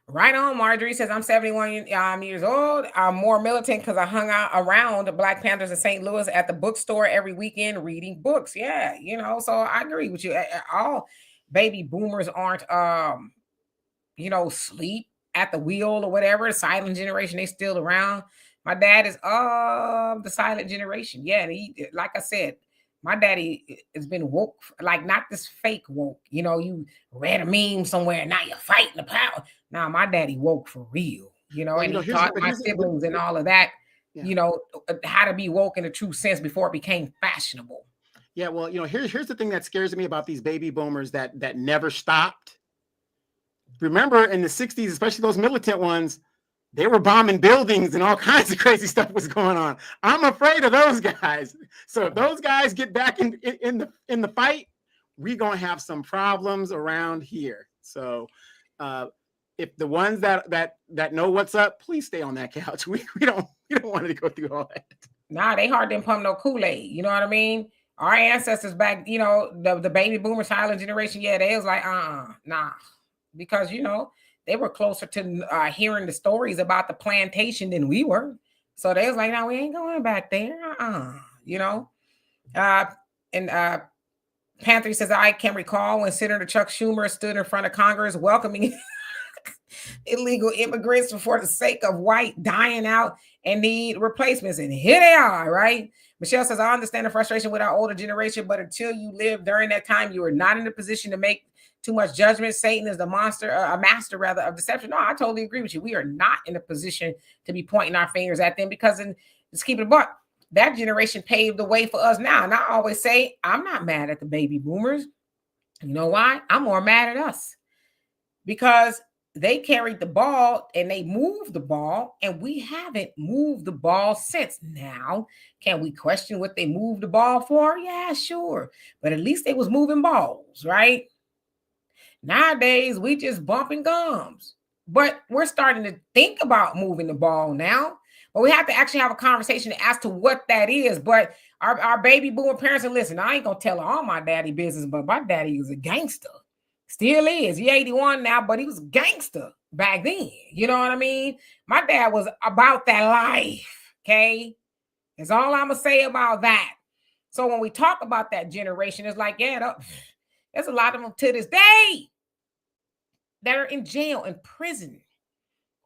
Right on. Marjorie says, I'm 71 years old. I'm more militant because I hung out around the Black Panthers in St. Louis at the bookstore every weekend reading books. Yeah, so I agree with you. All baby boomers aren't, sleep at the wheel or whatever. Silent generation, they still around. My dad is of the silent generation. Yeah, and he, like I said, my daddy has been woke, like not this fake woke. You know, you read a meme somewhere, now you're fighting the power. Now my daddy woke for real. You know, Well, and you know, he taught my siblings and all of that. yeah. You know, how to be woke in a true sense before it became fashionable. Yeah, well, you know, here's the thing that scares me about these baby boomers that never stopped. Remember in the 60s, especially those militant ones, they were bombing buildings and all kinds of crazy stuff was going on. I'm afraid of those guys. So if those guys get back in the fight, we're gonna have some problems around here. So if the ones that know what's up, please stay on that couch. We don't want to go through all that. Nah, they hard didn't pump no Kool-Aid. You know what I mean? Our ancestors back, you know, the baby boomer silent generation, yeah, they was like, nah. Because, you know, they were closer to hearing the stories about the plantation than we were. So they was like, no, we ain't going back there. You know? And Panther says, I can recall when Senator Chuck Schumer stood in front of Congress welcoming illegal immigrants for the sake of white dying out and need replacements. And here they are, right? Michelle says, I understand the frustration with our older generation, but until you live during that time, you are not in a position to make too much judgment. Satan is the monster, a master rather of deception. No, I totally agree with you. We are not in a position to be pointing our fingers at them because, let's keep it a buck, that generation paved the way for us now. And I always say, I'm not mad at the baby boomers. You know why? I'm more mad at us because they carried the ball and they moved the ball, and we haven't moved the ball since. Now, can we question what they moved the ball for? Yeah, sure. But at least they was moving balls, right? Nowadays, we just bumping gums. But we're starting to think about moving the ball now. But we have to actually have a conversation as to what that is. But our baby boomer parents, and listen, I ain't going to tell all my daddy business, but my daddy is a gangster. Still is. He 81 now, but he was a gangster back then. You know what I mean? My dad was about that life, okay? That's all I'm going to say about that. So when we talk about that generation, it's like, yeah, there's a lot of them to this day that are in jail and prison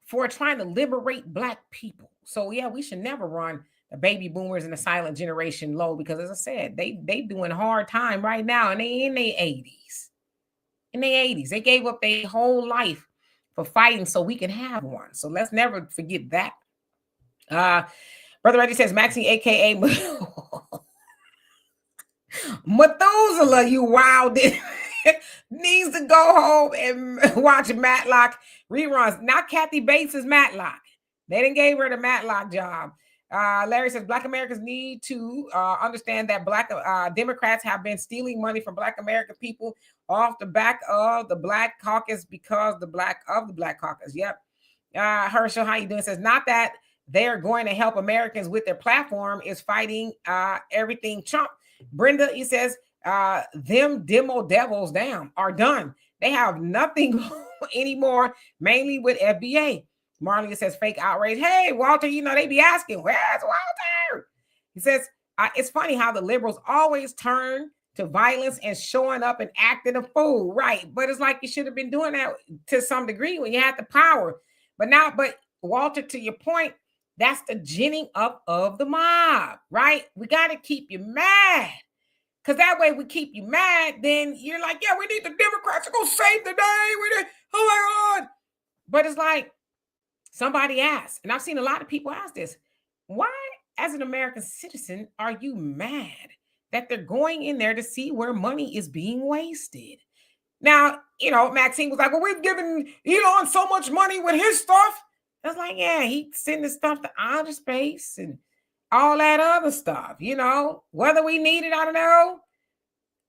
for trying to liberate Black people. So yeah, we should never run the baby boomers and the silent generation low because, as I said, they doing hard time right now, and they in their 80s. In their 80s, they gave up their whole life for fighting so we can have one. So let's never forget that. Brother Reggie says, Maxine, aka Methuselah, you wild needs to go home and watch Matlock reruns. Not Kathy Bates' Matlock. They didn't give her the Matlock job. Larry says, Black Americans need to understand that Black Democrats have been stealing money from Black American people off the back of the Black Caucus because the Black Caucus. Yep. Herschel, how you doing? Says, not that they're going to help Americans with their platform, is fighting everything Trump. Brenda, he says, them demo devils, damn, are done. They have nothing anymore, mainly with FBA. Marley says, fake outrage. Hey, Walter, you know, they be asking, where's Walter? He says, it's funny how the liberals always turn to violence and showing up and acting a fool. Right. But it's like you should have been doing that to some degree when you had the power. But Walter, to your point, that's the ginning up of the mob, right? We got to keep you mad. Because that way we keep you mad, then you're like, yeah, we need the Democrats to go save the day. Oh my God. But it's like, somebody asked, and I've seen a lot of people ask this, why, as an American citizen, are you mad that they're going in there to see where money is being wasted? Now, you know, Maxine was like, well, we've given Elon so much money with his stuff. I was like, yeah, he's sending stuff to outer space and all that other stuff, you know, whether we need it, I don't know.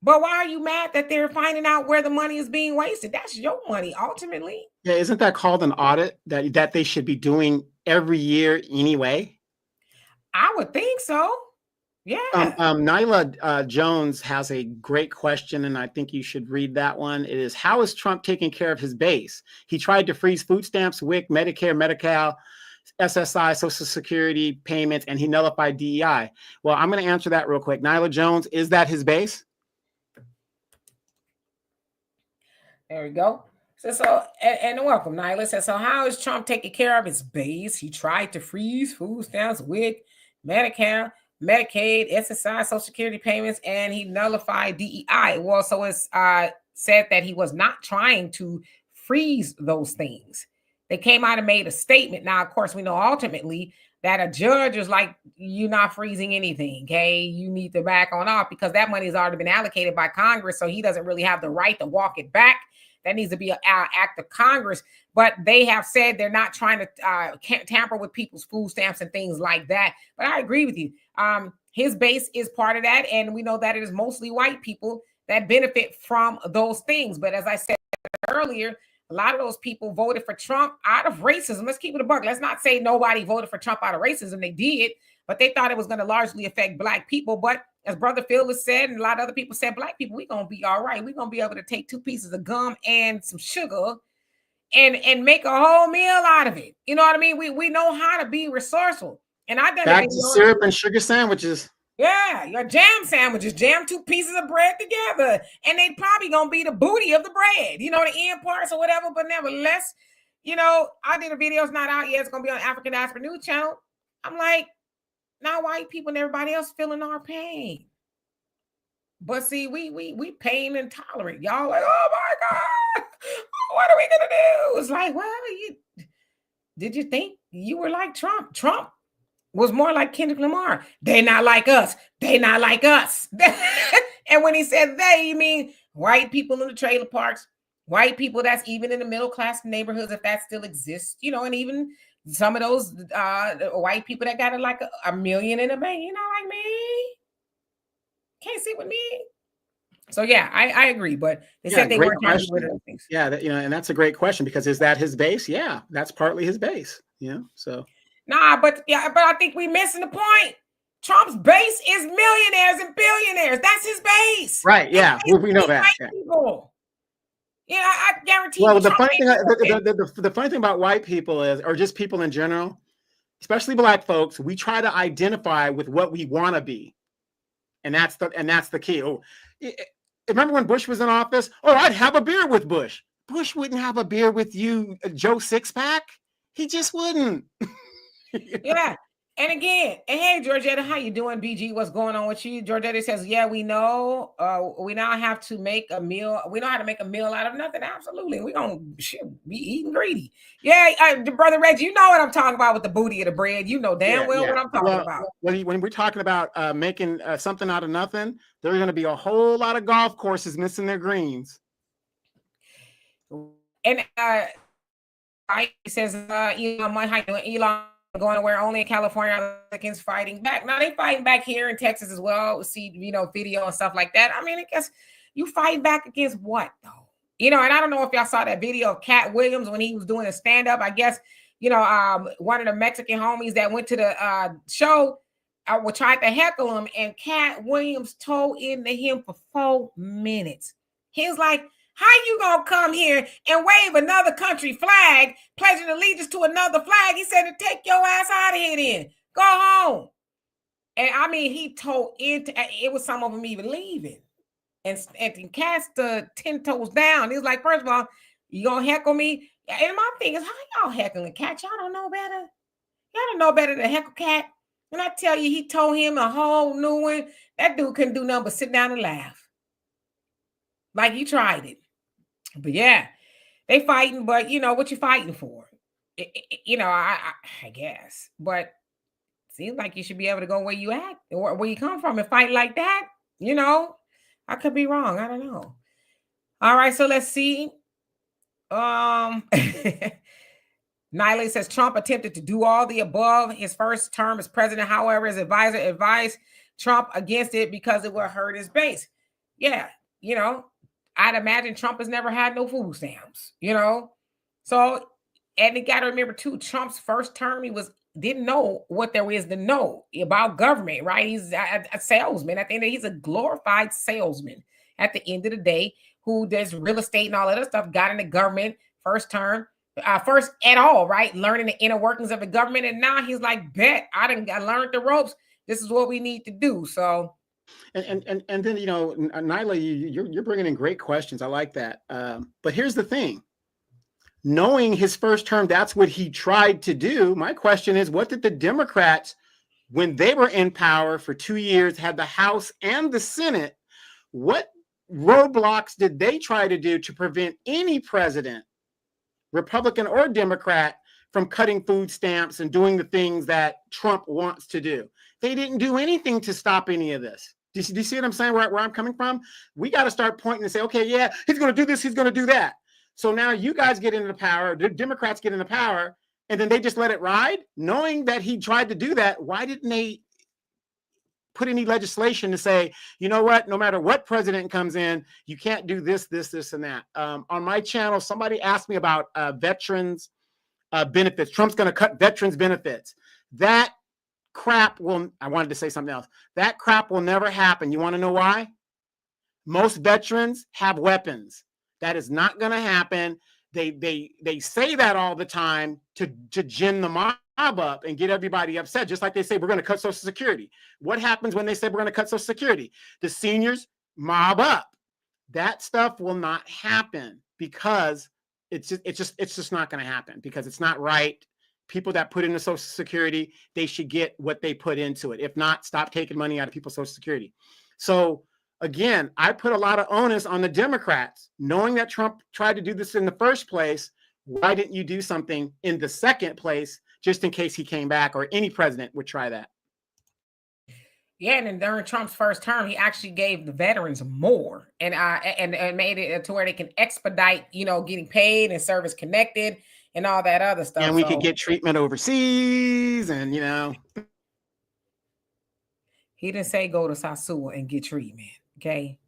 But why are you mad that they're finding out where the money is being wasted? That's your money, ultimately. Yeah, isn't that called an audit that they should be doing every year anyway? I would think so. Yeah. Nyla Jones has a great question, and I think you should read that one. It is, how is Trump taking care of his base? He tried to freeze food stamps, WIC, Medicare, Medi-Cal, SSI, Social Security payments, and he nullified DEI. Well, I'm going to answer that real quick. Nyla Jones, is that his base? There we go. And welcome, Nyla. So how is Trump taking care of his base? He tried to freeze food stamps, WIC, Medicare, Medicaid, SSI, Social Security payments, and he nullified DEI. Well, so it's said that he was not trying to freeze those things. They came out and made a statement. Now, of course, we know ultimately that a judge is like, you're not freezing anything, okay? You need to back on off because that money has already been allocated by Congress, so he doesn't really have the right to walk it back. That needs to be an act of Congress. But they have said they're not trying to tamper with people's food stamps and things like that. But I agree with you. His base is part of that. And we know that it is mostly white people that benefit from those things. But as I said earlier, a lot of those people voted for Trump out of racism. Let's keep it a buck. Let's not say nobody voted for Trump out of racism. They did, but they thought it was going to largely affect Black people. But as Brother Phil has said, and a lot of other people said, Black people, we're going to be all right. We're going to be able to take 2 pieces of gum and some sugar and make a whole meal out of it. You know what I mean? We know how to be resourceful. And I've done back to syrup and sugar sandwiches. Yeah, your jam sandwiches, jam 2 pieces of bread together, and they probably gonna be the booty of the bread, you know, the end parts or whatever. But nevertheless, you know, I did a video, it's not out yet, it's gonna be on African Diaspora News Channel. I'm like, now white people and everybody else feeling our pain. But see, we pain intolerant. Y'all like, oh my God, what are we gonna do? It's like, well, did you think you were like Trump? Trump was more like Kendrick Lamar. They not like us. They not like us. And when he said they, he mean white people in the trailer parks, white people that's even in the middle class neighborhoods, if that still exists, you know, and even some of those white people that got like a million in a bank, you know, like me, can't sit with me. So yeah, I agree, but they said they weren't trying to do those things. Yeah, you know, and that's a great question because is that his base? Yeah, that's partly his base. You know, so. Nah, but I think we missing the point. Trump's base is millionaires and billionaires. That's his base. Right. Yeah, we know that. Yeah. People. Yeah, I guarantee. Well, the funny thing, the funny thing about white people is, or just people in general, especially Black folks, we try to identify with what we want to be, and that's the key. Oh, remember when Bush was in office? Oh, I'd have a beer with Bush. Bush wouldn't have a beer with you, Joe Sixpack. He just wouldn't. Yeah. And again, and hey, Georgetta, how you doing? BG, what's going on with you? Georgetta says, yeah, we know. We now have to make a meal. We know how to make a meal out of nothing. Absolutely. We're going to be eating greedy. Yeah, Brother Reggie, you know what I'm talking about with the booty of the bread. You know damn well what I'm talking about. When we're talking about making something out of nothing, there's going to be a whole lot of golf courses missing their greens. And he says, Elon going where only in California Americans fighting back. Now they fighting back here in Texas as well. We see, you know, video and stuff like that. I mean, I guess you fight back against what though? You know, and I don't know if y'all saw that video of Cat Williams when he was doing a stand-up. I guess, you know, one of the Mexican homies that went to the show tried to heckle him, and Cat Williams told into him for 4 minutes. He was like, how you gonna come here and wave another country flag, pledging allegiance to another flag? He said to take your ass out of here then. Go home. And I mean, he told it was some of them even leaving. And cast the 10 toes down. He was like, first of all, you gonna heckle me? And my thing is, how y'all heckling Cat? Y'all don't know better? Y'all don't know better than heckle Cat? And I tell you, he told him a whole new one. That dude couldn't do nothing but sit down and laugh. Like he tried it. But yeah, they fighting, but you know, what you fighting for? You know, I guess. But seems like you should be able to go where you at or where you come from and fight like that. You know, I could be wrong. I don't know. All right, so let's see. Nyla says Trump attempted to do all the above his first term as president. However, his advisor advised Trump against it because it would hurt his base. Yeah, you know, I'd imagine Trump has never had no food stamps, you know? So, and you got to remember too, Trump's first term, he didn't know what there is to know about government, right? He's a salesman. At the end of the day, he's a glorified salesman at the end of the day who does real estate and all that other stuff, got into government first term, first at all, right? Learning the inner workings of the government. And now he's like, bet, I learned the ropes. This is what we need to do. So, and then, you know, Nyla, you're bringing in great questions. I like that. But here's the thing. knowing his first term, that's what he tried to do. My question is, what did the Democrats, when they were in power for 2 years, had the House and the Senate, what roadblocks did they try to do to prevent any president, Republican or Democrat, from cutting food stamps and doing the things that Trump wants to do? They didn't do anything to stop any of this. Do you see what I'm saying, where I'm coming from? We got to start pointing and say, okay, yeah, he's going to do this, he's going to do that. So now you guys get into power, the Democrats get into power, and then they just let it ride, knowing that he tried to do that. Why didn't they put any legislation to say, you know what, no matter what president comes in, you can't do this, this, this, and that? On my channel, somebody asked me about veterans benefits. Trump's going to cut veterans benefits. That crap will, I wanted to say something else. That crap will never happen. You want to know why? Most veterans have weapons. That is not going to happen. They say that all the time to gin the mob up and get everybody upset, just like they say we're going to cut Social Security. What happens when they say we're going to cut Social Security? The seniors mob up. That stuff will not happen because it's just not going to happen, because it's not right. People that put into Social Security, they should get what they put into it. If not, stop taking money out of people's Social Security. So again, I put a lot of onus on the Democrats, knowing that Trump tried to do this in the first place. Why didn't you do something in the second place, just in case he came back, or any president would try that? Yeah, and then during Trump's first term, he actually gave the veterans more, and made it to where they can expedite, getting paid and service connected and all that other stuff. And we could get treatment overseas, and he didn't say go to Sasua and get treatment. Okay.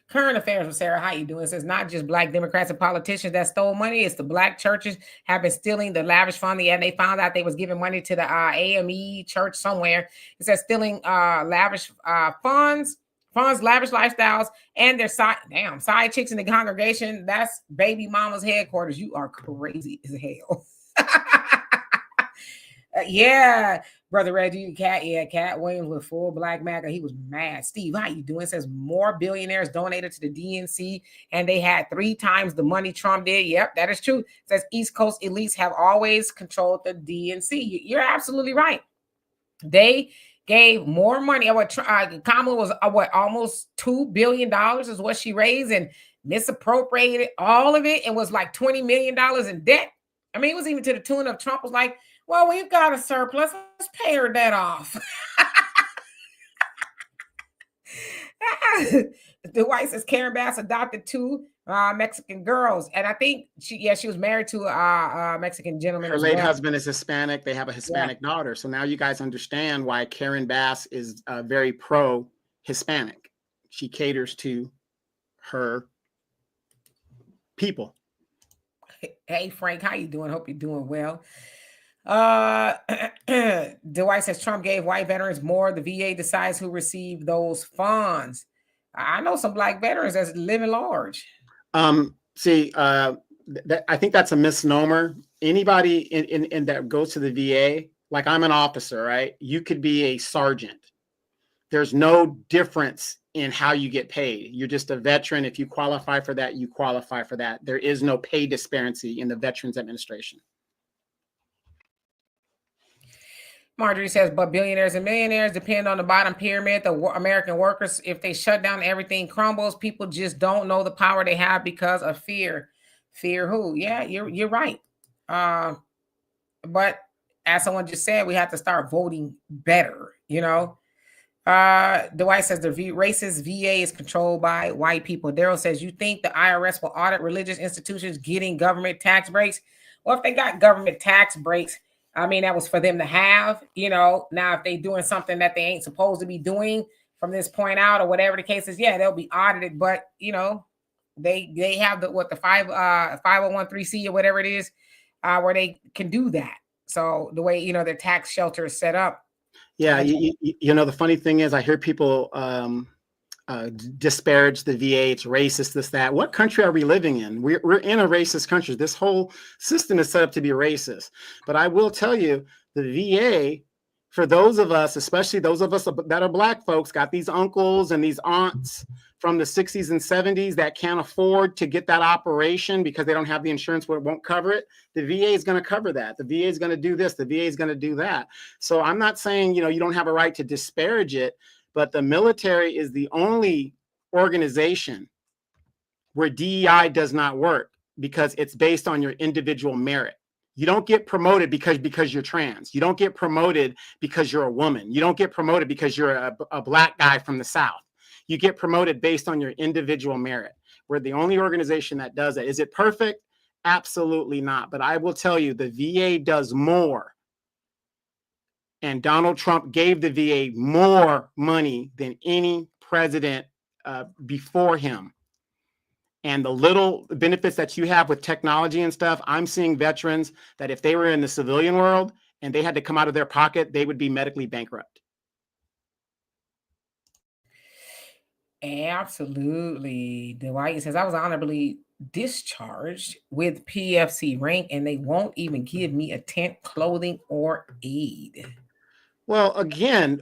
Current affairs with Sarah. How you doing? It says not just Black Democrats and politicians that stole money. It's the Black churches have been stealing the lavish fund. And they found out they was giving money to the AME church somewhere. It says stealing lavish funds, lavish lifestyles, and their side chicks in the congregation. That's baby mama's headquarters. You are crazy as hell. Yeah, Brother Reggie, Cat Williams with full Black MAGA. He was mad. Steve, how you doing? It says more billionaires donated to the DNC, and they had 3 times the money Trump did. Yep, that is true. It says East Coast elites have always controlled the DNC. You're absolutely right. They gave more money. Kamala was almost $2 billion is what she raised, and misappropriated all of it, and was like $20 million in debt. I mean, it was even to the tune of Trump was like, well, we've got a surplus. Let's pay her debt off. The White says Karen Bass adopted 2 Mexican girls, and I think she was married to a Mexican gentleman. Her late husband is Hispanic. They have a Hispanic daughter. So now you guys understand why Karen Bass is very pro-Hispanic. She caters to her people. Hey Frank, how you doing? Hope you're doing well. Dwight says Trump gave white veterans more. The VA decides who received those funds. I know some Black veterans that's living large. I think that's a misnomer. Anybody in that goes to the VA, like I'm an officer, right? You could be a sergeant. There's no difference in how you get paid. You're just a veteran. If you qualify for that, you qualify for that. There is no pay disparity in the Veterans Administration. Marjorie says, but billionaires and millionaires depend on the bottom pyramid, the American workers. If they shut down, everything crumbles. People just don't know the power they have because of fear. Fear who? Yeah, you're right. But as someone just said, we have to start voting better, Dwight says the racist VA is controlled by white people. Daryl says, you think the IRS will audit religious institutions getting government tax breaks? Well, if they got government tax breaks, I mean, that was for them to have, Now, if they're doing something that they ain't supposed to be doing from this point out, or whatever the case is, yeah, they'll be audited. But they have the 501(c) or whatever it is, where they can do that. So the way their tax shelter is set up. Yeah, the funny thing is, I hear people disparage the VA. It's racist, this, that. What country are we living in? We're in a racist country. This whole system is set up to be racist. But I will tell you, the VA for those of us, especially those of us that are Black folks, got these uncles and these aunts from the 60s and 70s that can't afford to get that operation because they don't have the insurance where it won't cover it. The VA is going to cover that. The VA is going to do this. The VA is going to do that. So I'm not saying, you don't have a right to disparage it, but the military is the only organization where DEI does not work because it's based on your individual merit. You don't get promoted because you're trans. You don't get promoted because you're a woman. You don't get promoted because you're a Black guy from the South. You get promoted based on your individual merit. We're the only organization that does that. Is it perfect? Absolutely not. But I will tell you, the VA does more. And Donald Trump gave the VA more money than any president before him. And the little benefits that you have with technology and stuff, I'm seeing veterans that if they were in the civilian world and they had to come out of their pocket, they would be medically bankrupt. Absolutely. Dwight says, I was honorably discharged with PFC rank and they won't even give me a tent, clothing, or aid. Well, again,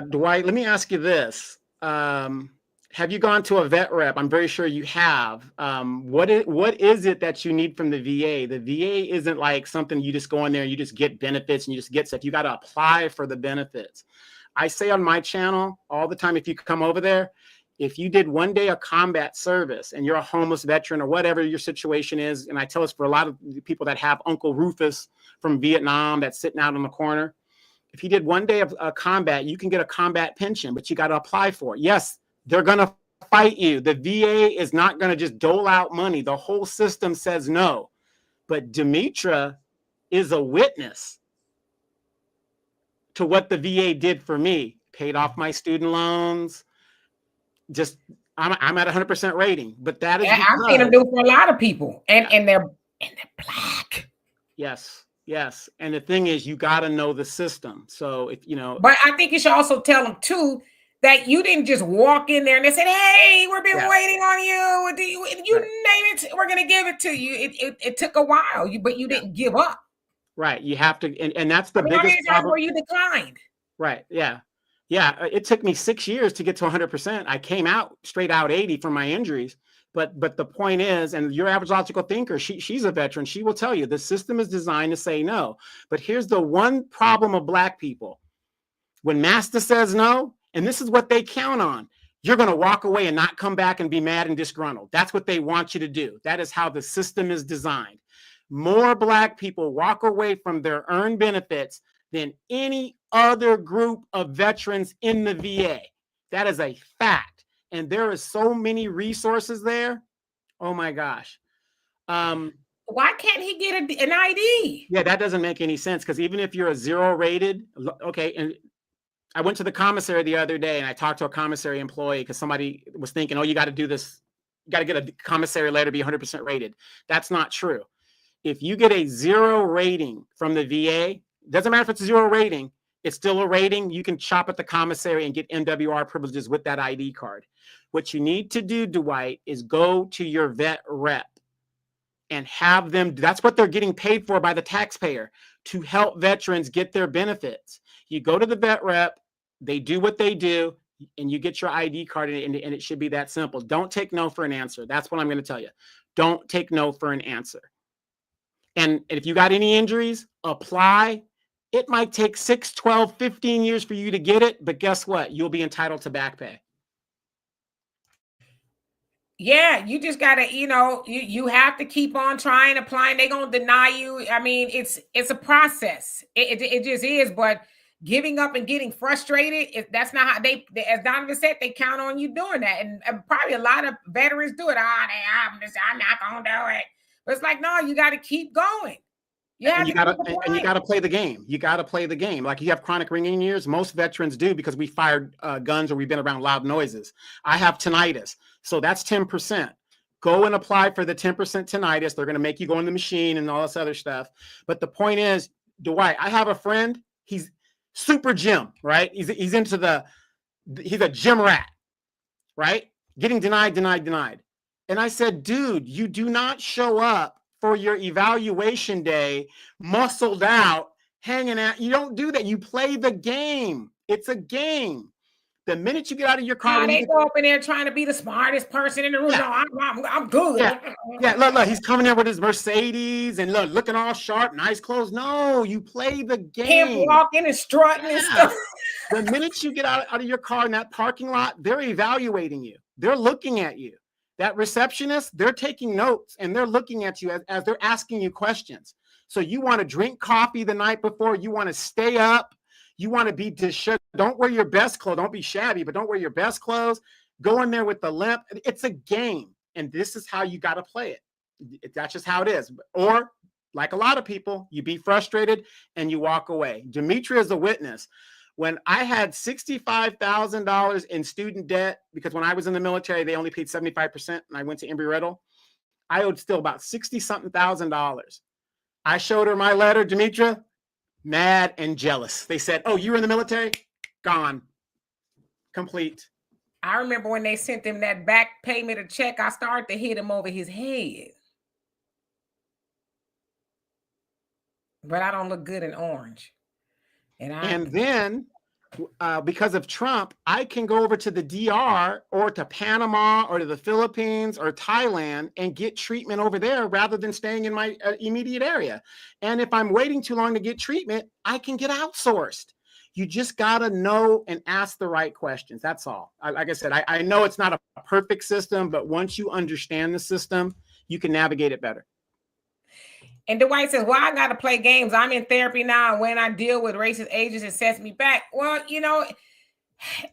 Dwight, let me ask you this. Have you gone to a vet rep? I'm very sure you have. What is it that you need from the VA? The VA isn't like something you just go in there and you just get benefits and you just get stuff. You got to apply for the benefits. I say on my channel all the time, if you come over there, if you did one day of combat service and you're a homeless veteran or whatever your situation is, and I tell us for a lot of the people that have Uncle Rufus from Vietnam that's sitting out on the corner, if you did one day of combat, you can get a combat pension, but you got to apply for it. Yes, they're going to fight you. The VA is not going to just dole out money. The whole system says no. But Demetra is a witness to what the VA did for me. Paid off my student loans. Just I'm at 100% rating. But that is I've seen them do for a lot of people, and they're Black. Yes. Yes. And the thing is, you got to know the system. So if but I think you should also tell them too that you didn't just walk in there and they said, "Hey, we've been waiting on you. You right. name it, we're going to give it to you." It took a while, but you didn't give up. Right. You have to, and that's the biggest problem. Where you declined. Right. Yeah. Yeah. It took me 6 years to get to 100%. I came out straight out 80 from my injuries. But the point is, and your average logical thinker, she's a veteran. She will tell you the system is designed to say no. But here's the one problem of Black people. When master says no, and this is what they count on, you're going to walk away and not come back and be mad and disgruntled. That's what they want you to do. That is how the system is designed. More Black people walk away from their earned benefits than any other group of veterans in the VA. That is a fact. And there is so many resources there. Oh my gosh. Why can't he get an ID? Yeah, that doesn't make any sense because even if you're a 0 rated, okay. And I went to the commissary the other day and I talked to a commissary employee because somebody was thinking, oh, you got to do this. You got to get a commissary letter, be 100% rated. That's not true. If you get a 0 rating from the VA, doesn't matter if it's a 0 rating, it's still a rating. You can shop at the commissary and get MWR privileges with that ID card. What you need to do, Dwight, is go to your vet rep and have them. That's what they're getting paid for by the taxpayer, to help veterans get their benefits. You go to the vet rep, they do what they do, and you get your ID card, and it should be that simple. Don't take no for an answer. That's what I'm going to tell you. Don't take no for an answer. And if you got any injuries, apply. It might take 6, 12, 15 years for you to get it, but guess what? You'll be entitled to back pay. Yeah, you just gotta, you have to keep on trying, applying. They're gonna deny you. I mean, it's a process. It just is. But giving up and getting frustrated, that's not how they, as Donovan said, they count on you doing that. And probably a lot of veterans do it. I'm not gonna do it. But it's like, no, you got to keep going. You gotta play the game. You gotta play the game. Like you have chronic ringing ears. Most veterans do because we fired guns or we've been around loud noises. I have tinnitus, so that's 10%. Go and apply for the 10% tinnitus. They're gonna make you go in the machine and all this other stuff. But the point is, Dwight, I have a friend. He's super gym, right? He's a gym rat, right? Getting denied. And I said, dude, you do not show up for your evaluation day muscled out, hanging out. You don't do that. You play the game. It's a game. The minute you get out of your car, they go up in there trying to be the smartest person in the room. Yeah. No, I'm good. Yeah. Look, he's coming in with his Mercedes and looking all sharp, nice clothes. No, you play the game. Him walking and strutting and stuff. The minute you get out of your car in that parking lot, they're evaluating you. They're looking at you. That receptionist, they're taking notes and they're looking at you as they're asking you questions. So you want to drink coffee the night before, you want to stay up, you want to be disheveled. Don't wear your best clothes. Don't be shabby, but don't wear your best clothes. Go in there with the limp. It's a game. And this is how you got to play it. That's just how it is. Or like a lot of people, you be frustrated and you walk away. Demetria is a witness. When I had $65,000 in student debt, because when I was in the military, they only paid 75%, and I went to Embry-Riddle, I owed still about $60-something thousand. I showed her my letter, Demetria, mad and jealous. They said, oh, you were in the military? Gone. Complete. I remember when they sent him that back payment of check, I started to hit him over his head. But I don't look good in orange. And then, because of Trump, I can go over to the DR or to Panama or to the Philippines or Thailand and get treatment over there rather than staying in my immediate area. And if I'm waiting too long to get treatment, I can get outsourced. You just got to know and ask the right questions. That's all. Like I said, I know it's not a perfect system, but once you understand the system, you can navigate it better. And Dwight says, well, I got to play games. I'm in therapy now. And when I deal with racist agents, it sets me back. Well,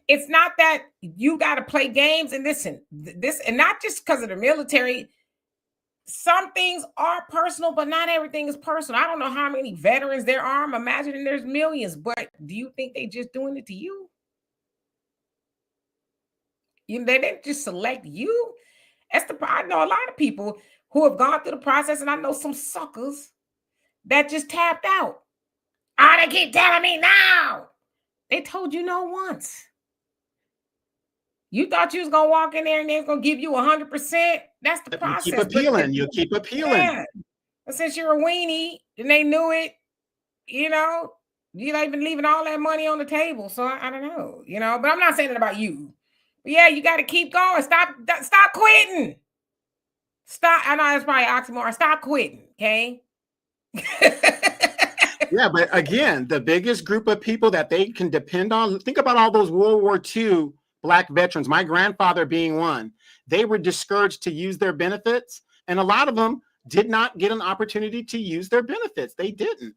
it's not that you got to play games. And listen, this, and not just because of the military. Some things are personal, but not everything is personal. I don't know how many veterans there are. I'm imagining there's millions. But do you think they just doing it to you? They didn't just select you. I know a lot of people who have gone through the process, and I know some suckers that just tapped out. Oh, they keep telling me now. They told you no once. You thought you was going to walk in there and they was going to give you 100%. That's the process. You keep appealing. You keep appealing. Yeah. But since you're a weenie and they knew it, you're not even leaving all that money on the table. So I don't know, but I'm not saying it about you. But yeah, you got to keep going. Stop quitting. Stop. I know that's probably oxymoron. Stop quitting. Okay. Yeah, but again, the biggest group of people that they can depend on, think about all those World War II Black veterans, my grandfather being one. They were discouraged to use their benefits, and a lot of them did not get an opportunity to use their benefits. They didn't.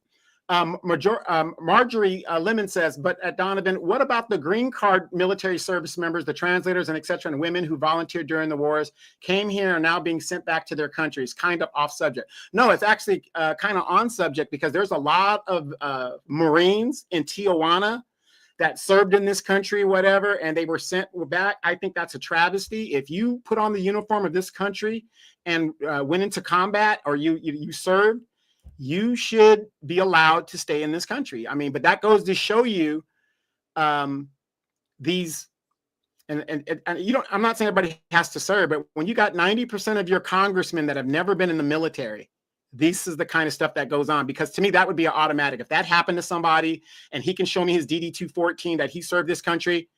Marjorie Lemon says, but at Donovan, what about the green card military service members, the translators and et cetera, and women who volunteered during the wars, came here and are now being sent back to their countries? Kind of off subject. No, it's actually kind of on subject, because there's a lot of Marines in Tijuana that served in this country, whatever, and they were sent back. I think that's a travesty. If you put on the uniform of this country and went into combat, or you served, you should be allowed to stay in this country. I mean, but that goes to show you these, and I'm not saying everybody has to serve, but when you got 90% of your congressmen that have never been in the military, this is the kind of stuff that goes on. Because to me, that would be an automatic. If that happened to somebody and he can show me his DD-214 that he served this country,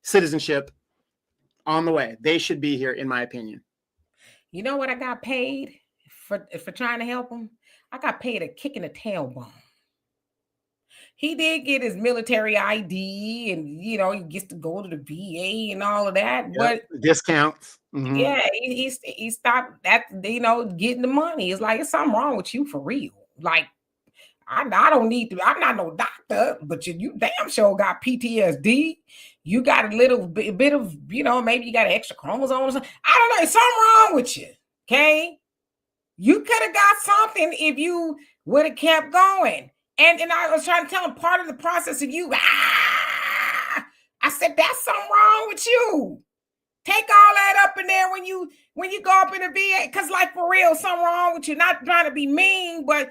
citizenship on the way. They should be here, in my opinion. You know what I got paid for trying to help him? I got paid a kick in the tailbone. He did get his military ID, and he gets to go to the VA and all of that. Yep. But discounts. Mm-hmm. Yeah, he stopped that. Getting the money. It's like, it's something wrong with you for real. Like, I don't need to. I'm not no doctor, but you damn sure got PTSD. You got a little bit of maybe you got an extra chromosome or something. I don't know. It's something wrong with you. Okay. You could have got something if you would have kept going. And I was trying to tell him part of the process of you. I said, that's something wrong with you. Take all that up in there when you go up in the VA. Because, like, for real, something wrong with you. Not trying to be mean, but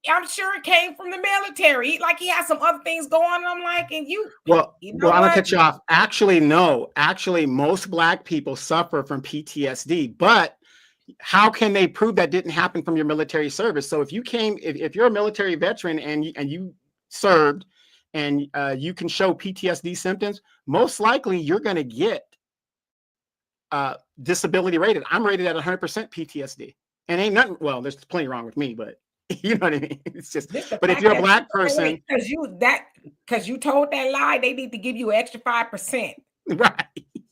I'm sure it came from the military. Like, he has some other things going on. I'm like, and you. Well, I'm going to cut you off. Actually, no. Actually, most Black people suffer from PTSD. But how can they prove that didn't happen from your military service? So if you're a military veteran and you served, and you can show PTSD symptoms, most likely you're going to get disability rated. I'm rated at 100% PTSD, and ain't nothing. Well, there's plenty wrong with me, but you know what I mean. It's just. But if you're a black person, because you told that lie, they need to give you extra 5%. Right.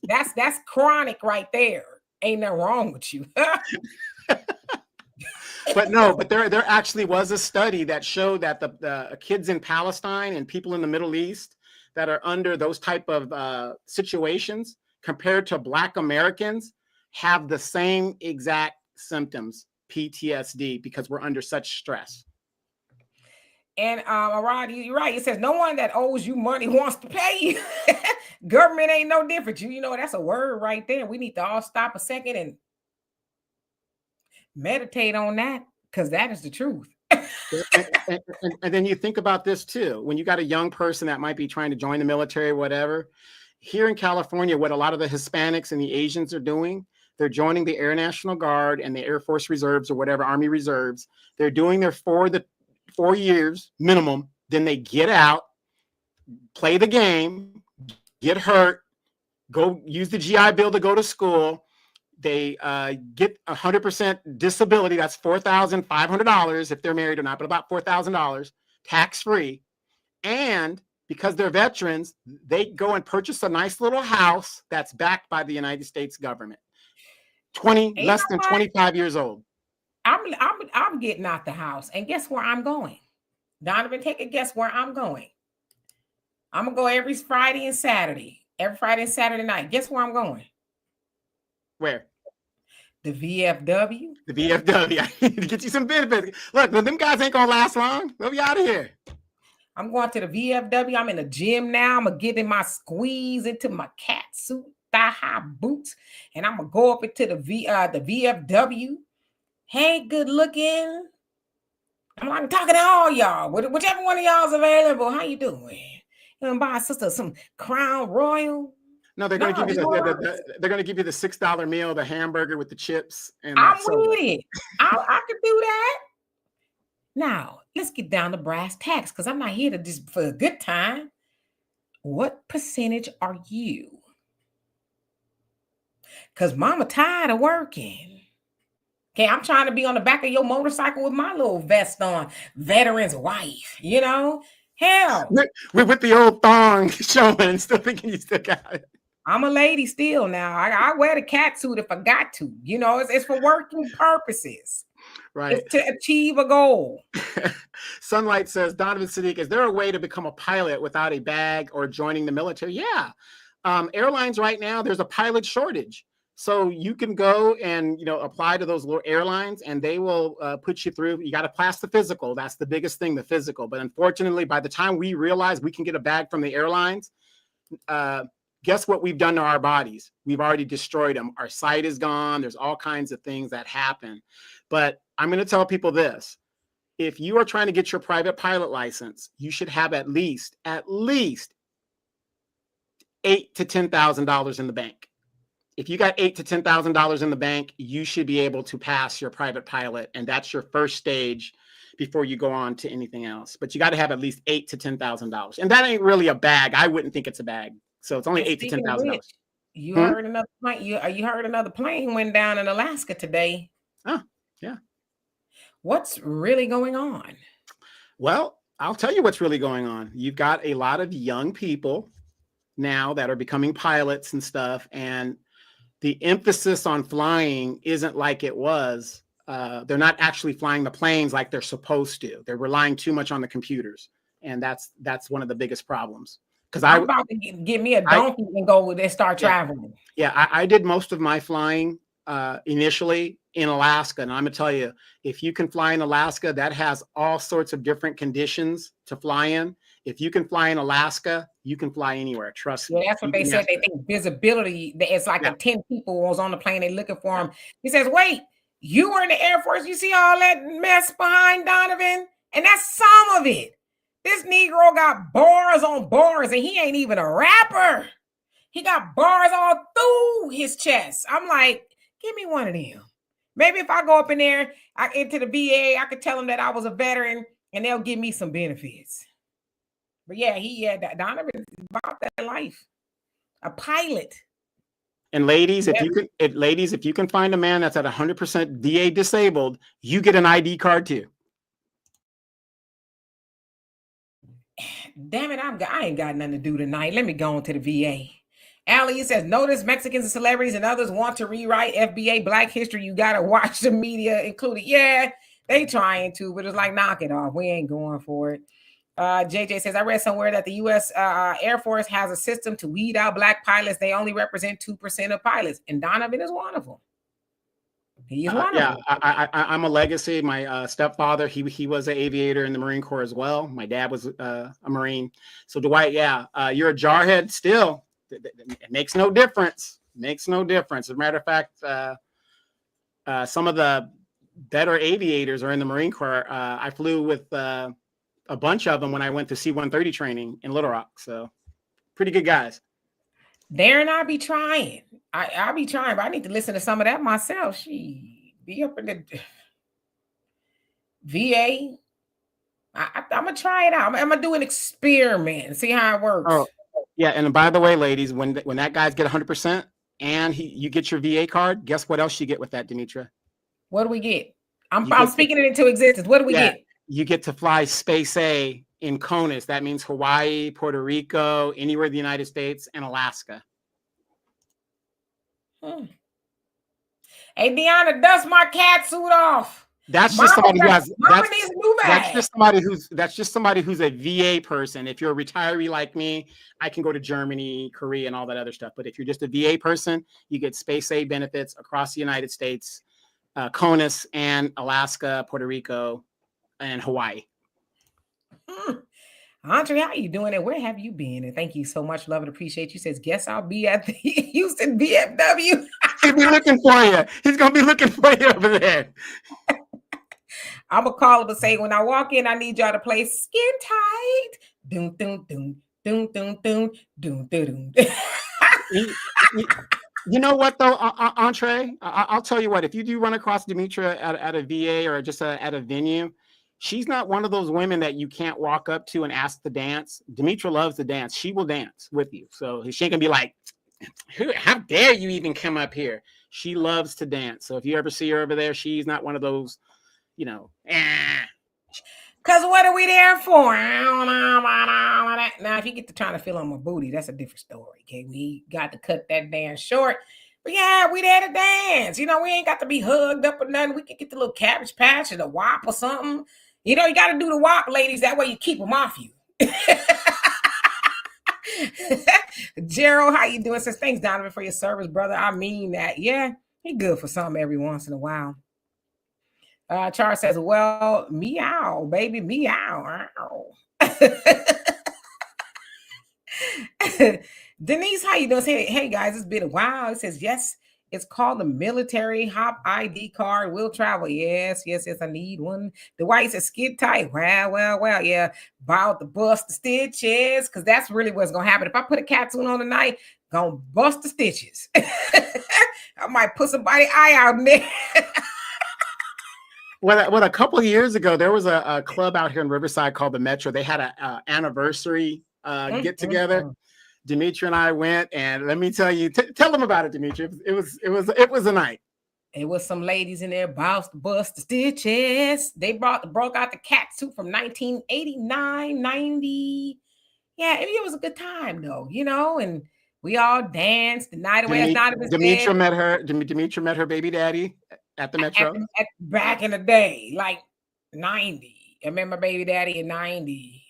That's chronic right there. Ain't nothing wrong with you. But no, but there actually was a study that showed that the kids in Palestine and people in the Middle East that are under those type of situations compared to Black Americans have the same exact symptoms, PTSD, because we're under such stress. And Arad, you're right. It says no one that owes you money wants to pay you. Government ain't no different. You know, that's a word right there. We need to all stop a second and meditate on that, because that is the truth. And then you think about this too. When you got a young person that might be trying to join the military or whatever, here in California, what a lot of the Hispanics and the Asians are doing, they're joining the Air National Guard and the Air Force Reserves or whatever, Army Reserves. They're doing their 4 years minimum. Then they get out, play the game, get hurt, go use the GI Bill to go to school. They get 100% disability. That's $4,500 if they're married or not, but about $4,000 tax-free. And because they're veterans, they go and purchase a nice little house that's backed by the United States government. Less than 25 years old. I'm getting out the house, and guess where I'm going? Donovan, take a guess where I'm going. I'm gonna go every Friday and Saturday night. Guess where I'm going? Where? The VFW. The VFW. I need to get you some benefits. Look, them guys ain't gonna last long. They'll be out of here. I'm going to the VFW. I'm in the gym now. I'm gonna get in my squeeze into my cat suit, thigh-high boots, and I'm gonna go up into the VFW. Hey, good looking. I'm talking to all y'all. Whichever one of y'all is available. How you doing? You gonna buy a sister some Crown Royal? No, they're going to give you they're going to give you the $6 meal, the hamburger with the chips. And I'm with it. I could do that. Now let's get down to brass tacks, because I'm not here to just for a good time. What percentage are you? Because Mama tired of working. Okay, I'm trying to be on the back of your motorcycle with my little vest on, veteran's wife. You know, hell, with the old thong showing, still thinking you still got it. I'm a lady still now. I wear the cat suit if I got to. You know, it's for working purposes. Right. It's to achieve a goal. Sunlight says, Donovan Sadiq, is there a way to become a pilot without a bag or joining the military? Yeah. Airlines right now, there's a pilot shortage. So you can go and, apply to those little airlines, and they will put you through. You got to pass the physical. That's the biggest thing, the physical. But unfortunately, by the time we realize we can get a bag from the airlines, guess what we've done to our bodies? We've already destroyed them. Our sight is gone. There's all kinds of things that happen. But I'm going to tell people this. If you are trying to get your private pilot license, you should have at least $8,000 to $10,000 in the bank. If you got $8,000 to $10,000 in the bank, you should be able to pass your private pilot. And that's your first stage before you go on to anything else. But you got to have at least $8,000 to $10,000. And that ain't really a bag. I wouldn't think it's a bag. So it's only $8,000 to $10,000. You heard another plane. You heard another plane went down in Alaska today. Oh, yeah. What's really going on? Well, I'll tell you what's really going on. You've got a lot of young people now that are becoming pilots and stuff, and the emphasis on flying isn't like it was. They're not actually flying the planes like they're supposed to. They're relying too much on the computers, and that's one of the biggest problems. Because I'm about to give me a donkey and go with it, start traveling. Yeah, I did most of my flying initially in Alaska, and I'm gonna tell you, if you can fly in Alaska, that has all sorts of different conditions to fly in. If you can fly in Alaska, you can fly anywhere. Trust me. Yeah, that's what they said. They think visibility. It's like 10 people was on the plane. They looking for him. He says, "Wait, you were in the Air Force. You see all that mess behind Donovan, and that's some of it. This Negro got bars on bars, and he ain't even a rapper. He got bars all through his chest." I'm like, give me one of them. Maybe if I go up in there into the VA, I could tell them that I was a veteran, and they'll give me some benefits. But yeah, Donovan is about that life. A pilot. And ladies, Yeah. if you can find a man that's at 100% VA disabled, you get an ID card too. Damn it, I ain't got nothing to do tonight. Let me go on to the VA. Ali says, notice Mexicans and celebrities and others want to rewrite FBA Black history. You got to watch the media included. Yeah, they trying to, but it's like, knock it off. We ain't going for it. JJ says, I read somewhere that the U.S. Air Force has a system to weed out Black pilots. They only represent 2% of pilots. And Donovan is one of them. He's one of them. I'm a legacy. My stepfather, he was an aviator in the Marine Corps as well. My dad was a Marine. So Dwight, you're a jarhead still. It makes no difference. Makes no difference. As a matter of fact, some of the better aviators are in the Marine Corps. I flew with a bunch of them when I went to C-130 training in Little Rock. So pretty good guys. Darren, I'll be trying. I'll be trying, but I need to listen to some of that myself. She be up in the VA. I'm gonna try it out. I'm gonna do an experiment and see how it works. Oh, yeah. And by the way, ladies, when that guy's get 100% and you get your VA card, guess what else you get with that, Demetra? What do we get? I'm speaking it into existence. What do we get? You get to fly Space A in CONUS. That means Hawaii, Puerto Rico, anywhere in the United States, and Alaska. Hey, Deanna, dust my cat suit off. That's just somebody who has. That's just somebody who's a VA person. If you're a retiree like me, I can go to Germany, Korea, and all that other stuff. But if you're just a VA person, you get Space A benefits across the United States, CONUS, and Alaska, Puerto Rico, and Hawaii. Andre, how are you doing? And where have you been? And thank you so much. Love and appreciate you. Says, guess I'll be at the Houston VFW. He'll be looking for you. He's gonna be looking for you over there. I'm gonna call him and say, when I walk in, I need y'all to play Skin Tight. Doom, doom, doom, doom, doom, doom, doom, doom. You know what though, Entree? I'll tell you what. If you do run across Demetra at a VA or just at a venue, she's not one of those women that you can't walk up to and ask to dance. Demetra loves to dance. She will dance with you. So she ain't gonna be like, how dare you even come up here? She loves to dance. So if you ever see her over there, she's not one of those, Because what are we there for? Now, if you get to trying to feel on my booty, that's a different story. Okay, we got to cut that dance short. But yeah, we there to dance. We ain't got to be hugged up or nothing. We can get the little Cabbage Patch or the WAP or something. You got to do the WAP, ladies. That way you keep them off you. Gerald, how you doing? Says, thanks, Donovan, for your service, brother. I mean that. Yeah, he good for something every once in a while. Charles says, well, meow, baby, meow. Denise, how you doing? Hey guys, it's been a while. It says, yes, it's called the military hop ID card. Will travel. Yes, I need one. The white says, skid tight. Well, yeah. About to bust the stitches, because that's really what's gonna happen. If I put a cat suit on tonight, gonna bust the stitches. I might put somebody's eye out in there. Well, a couple of years ago, there was a club out here in Riverside called the Metro. They had an anniversary get together. Demetra and I went, and let me tell you, tell them about it, Demetra. It was a night. It was some ladies in there, bust the stitches. They broke out the cat suit from 1989, 90. Yeah, it was a good time though, and we all danced the night away. Demetra met her baby daddy at the Metro. Back in the day, like 90. I remember baby daddy in 90,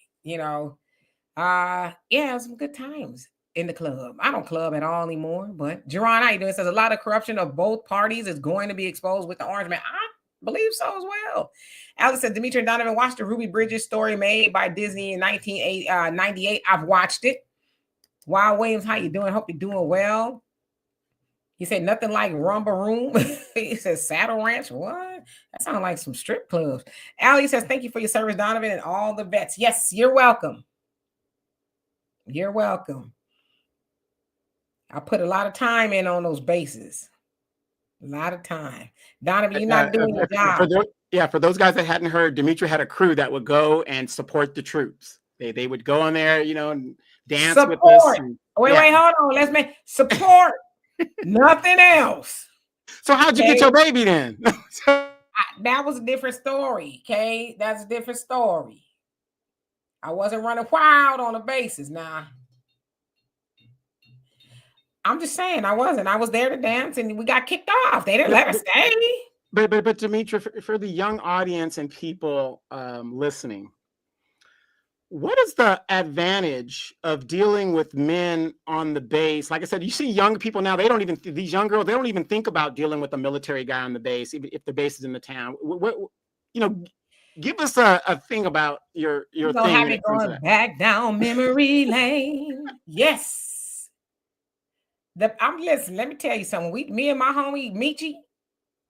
some good times in the club. I don't club at all anymore, but Jerron, how you doing? It says a lot of corruption of both parties is going to be exposed with the Orange Man. I believe so as well. Alex said, Demetra and Donovan watched the Ruby Bridges story made by Disney in 1998. I've watched it. Wild Williams, how you doing? Hope you're doing well. He said nothing like Rumba Room. He says Saddle Ranch. What? That sounds like some strip clubs. Ali says, thank you for your service, Donovan, and all the vets. Yes, you're welcome. You're welcome. I put a lot of time in on those bases. A lot of time. Donovan, you're not doing your job. For those guys that hadn't heard, Demetra had a crew that would go and support the troops. They would go in there, and dance Support. with us. And, wait, hold on. Let's make support. Nothing else. So how'd you get your baby then? That was a different story. Okay, that's a different story. I wasn't running wild on the bases. Nah, I'm just saying I wasn't. I was there to dance, and we got kicked off. They didn't let us stay. But Demetra, for the young audience and people listening, what is the advantage of dealing with men on the base? Like I said, you see young people now, these young girls, they don't even think about dealing with a military guy on the base, even if the base is in the town. Give us a thing about your thing. Have it going back down memory lane. Yes. Listen, let me tell you something. Me and my homie, Michi,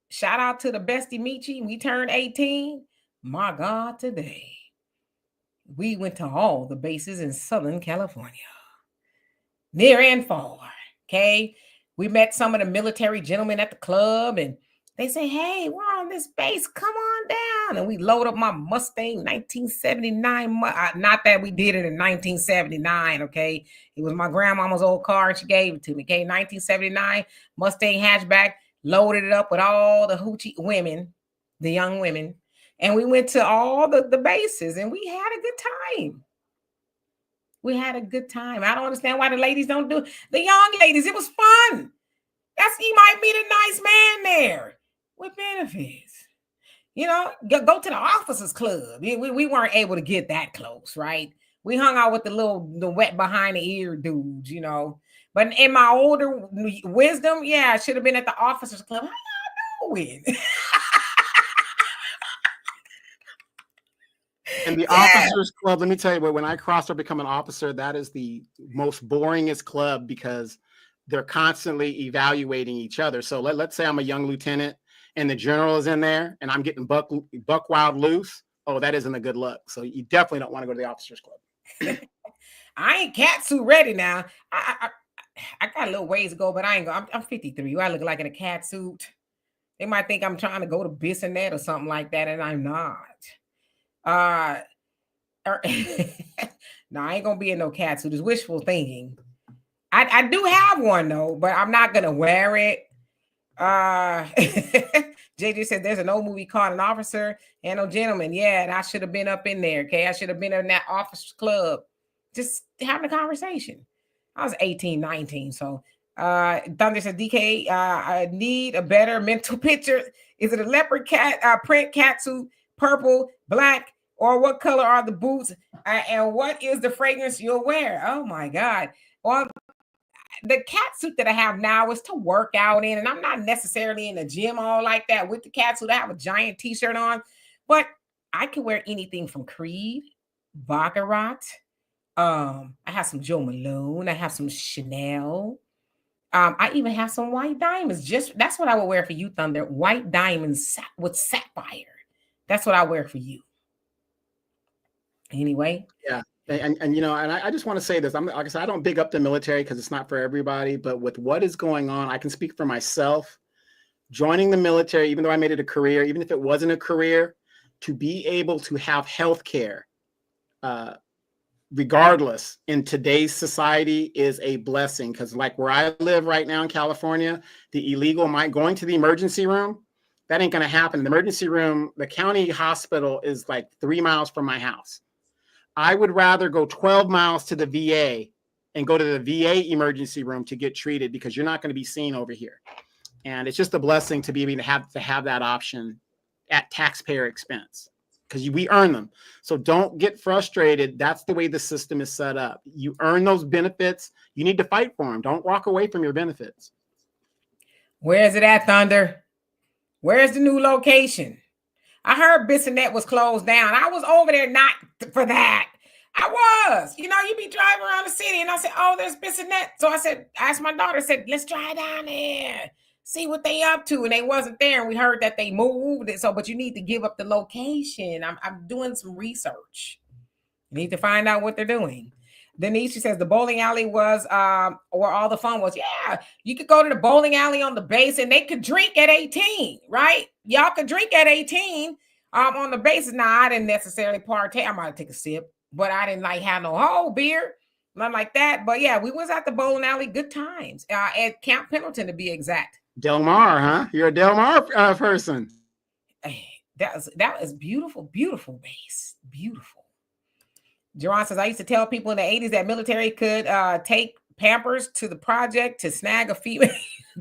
shout out to the bestie Michi. We turned 18. My God, today. We went to all the bases in Southern California, near and far. Okay. We met some of the military gentlemen at the club, and they say, hey, we're on this base. Come on down. And we load up my Mustang 1979. Not that we did it in 1979. Okay. It was my grandmama's old car, and she gave it to me. Okay. 1979 Mustang hatchback, loaded it up with all the hoochie women, the young women. And we went to all the bases, and we had a good time. We had a good time. I don't understand why the ladies don't do it. The young ladies, it was fun. He might meet a nice man there with benefits. Go to the officers club. We weren't able to get that close, right? We hung out with the wet behind the ear dudes, But in my older wisdom, I should have been at the officers club. How y'all doing? And the officers club, let me tell you, when I crossed over to become an officer, that is the most boringest club because they're constantly evaluating each other. So let's say I'm a young lieutenant and the general is in there and I'm getting buck wild loose. Oh, that isn't a good look. So you definitely don't want to go to the officers club. I ain't catsuit ready now. I got a little ways to go, but I ain't going. I'm 53. Do I look like in a catsuit? They might think I'm trying to go to Bissonnette or something like that, and I'm not. No, I ain't gonna be in no catsuit. It's wishful thinking. I do have one though, but I'm not gonna wear it. JJ said there's an old movie called An Officer and No Gentleman. Yeah, and I should have been up in there. Okay, I should have been in that officers club, just having a conversation. I was 18, 19. So Thunder said, DK, I need a better mental picture. Is it a leopard cat print catsuit, purple, black? Or what color are the boots? And what is the fragrance you'll wear? Oh my God. Well, the catsuit that I have now is to work out in, and I'm not necessarily in the gym all like that with the catsuit. I have a giant t-shirt on, but I can wear anything from Creed, Baccarat. I have some Joe Malone. I have some Chanel. I even have some white diamonds. That's what I would wear for you, Thunder. White diamonds with sapphire. That's what I wear for you. Anyway. Yeah. And I just want to say this. Like I said, I don't big up the military because it's not for everybody, but with what is going on, I can speak for myself. Joining the military, even though I made it a career, even if it wasn't a career, to be able to have health care, regardless, in today's society is a blessing. Because like where I live right now in California, the illegal going to the emergency room, that ain't going to happen. The emergency room, the county hospital is like 3 miles from my house. I would rather go 12 miles to the VA and go to the VA emergency room to get treated because you're not going to be seen over here. And it's just a blessing to be able to have that option at taxpayer expense because we earn them. So don't get frustrated. That's the way the system is set up. You earn those benefits. You need to fight for them. Don't walk away from your benefits. Where is it at, Thunder? Where's the new location? I heard Bissonnette was closed down. I was over there not for that. I was. You be driving around the city, and I said, oh, there's Bissonnette. So I asked my daughter, let's drive down there, see what they up to. And they wasn't there, and we heard that they moved it. So, but you need to give up the location. I'm doing some research. You need to find out what they're doing. Denise, she says the bowling alley was where all the fun was. Yeah, you could go to the bowling alley on the base and they could drink at 18, right? Y'all could drink at 18 on the bases. Now, I didn't necessarily partake. I might take a sip. but I didn't like have no whole beard, nothing like that. But yeah, we was at the bowling alley, good times at Camp Pendleton to be exact. Del Mar, huh? You're a Del Mar person. That was beautiful, beautiful base, beautiful. Jerron says, I used to tell people in the 80s that military could take Pampers to the project to snag a female.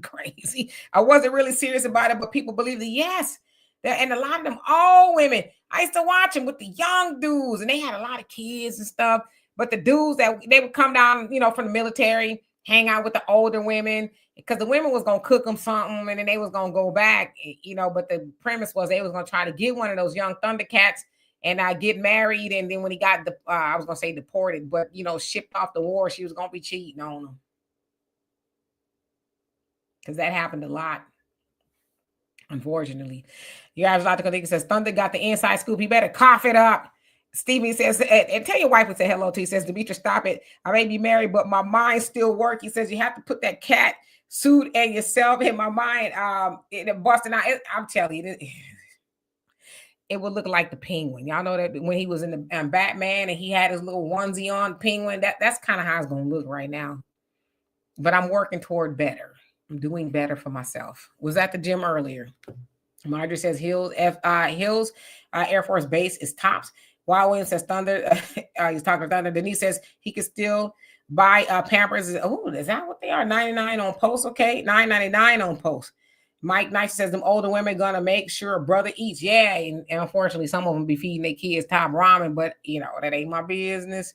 Crazy. I wasn't really serious about it, but people believe that, yes. And a lot of them, all women. I used to watch them with the young dudes, and they had a lot of kids and stuff. But the dudes that they would come down, from the military, hang out with the older women, because the women was going to cook them something, and then they was going to go back, But the premise was they was going to try to get one of those young Thundercats and get married. And then when he got, I was going to say deported, but, shipped off the war, she was going to be cheating on him. Because that happened a lot, unfortunately. You guys like to think it says Thunder got the inside scoop. He better cough it up. Stevie says, and tell your wife to say hello to you. He says, Demetra, stop it. I may be married, but my mind still works. He says, you have to put that cat suit and yourself in my mind. It busting out. I'm telling you, it would look like the Penguin. Y'all know that when he was in the Batman and he had his little onesie on, Penguin, that's kind of how it's going to look right now. But I'm working toward better. I'm doing better for myself. Was at the gym earlier. Marjorie says Hills Air Force Base is tops. Wild Williams says Thunder. He's talking to Thunder. Denise says he could still buy Pampers. Oh, is that what they are? $99 on Post. Okay, $9.99 on Post. Mike Nice says them older women gonna make sure a brother eats. Yeah, and unfortunately, some of them be feeding their kids top ramen, but that ain't my business.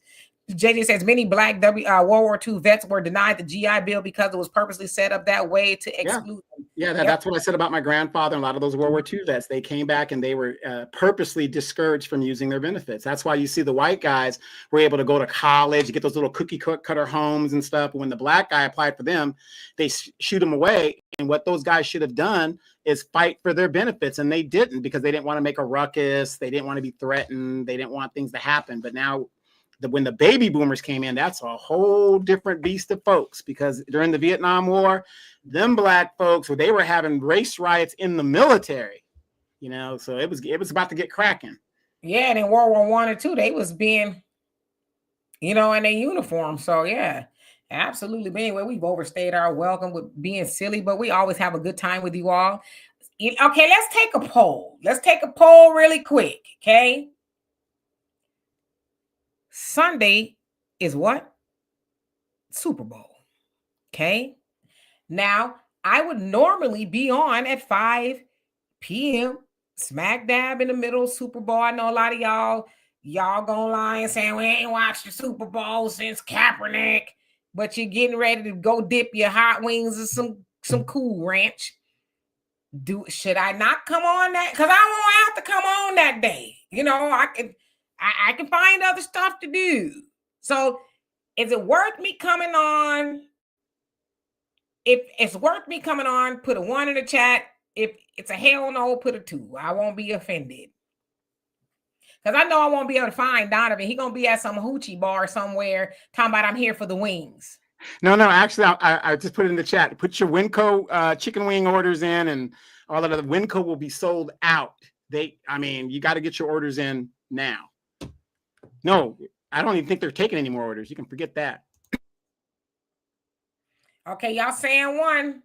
JJ says many Black World War II vets were denied the GI Bill because it was purposely set up that way to exclude them. Yeah, that's what I said about my grandfather and a lot of those World War II vets. They came back and they were purposely discouraged from using their benefits. That's why you see the white guys were able to go to college, get those little cookie cutter homes and stuff. When the Black guy applied for them, they shoot him away. And what those guys should have done is fight for their benefits. And they didn't, because they didn't want to make a ruckus. They didn't want to be threatened. They didn't want things to happen. But now, when the baby boomers came in, that's a whole different beast of folks, because during the Vietnam War, them Black folks, they were having race riots in the military, so it was about to get cracking. Yeah, and in World War I and II, they was being, in their uniform. So yeah, absolutely. But anyway, we've overstayed our welcome with being silly, but we always have a good time with you all. Okay, let's take a poll. Let's take a poll really quick, okay? Sunday is what? Super Bowl. Okay. Now, I would normally be on at 5 p.m. smack dab in the middle of Super Bowl. I know a lot of y'all gonna lie and saying we ain't watched the Super Bowl since Kaepernick, but you're getting ready to go dip your hot wings in some Cool Ranch. Should I not come on that? Because I won't have to come on that day. I can find other stuff to do. So is it worth me coming on? If it's worth me coming on, put a 1 in the chat. If it's a hell no, put a 2. I won't be offended. Because I know I won't be able to find Donovan. He's going to be at some hoochie bar somewhere talking about I'm here for the wings. No, actually, I just put it in the chat. Put your Winco chicken wing orders in, and all of the Winco will be sold out. You got to get your orders in now. No, I don't even think they're taking any more orders. You can forget that. Okay, y'all saying 1.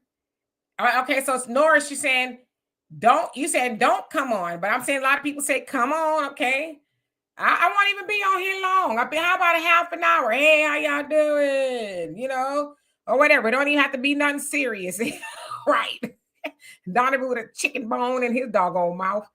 Okay, so it's Norris, she's saying don't come on, but I'm saying a lot of people say come on, okay? I won't even be on here long. How about a half an hour? Hey, how y'all doing? Or whatever. It don't even have to be nothing serious. Right. Donovan with a chicken bone in his doggone mouth.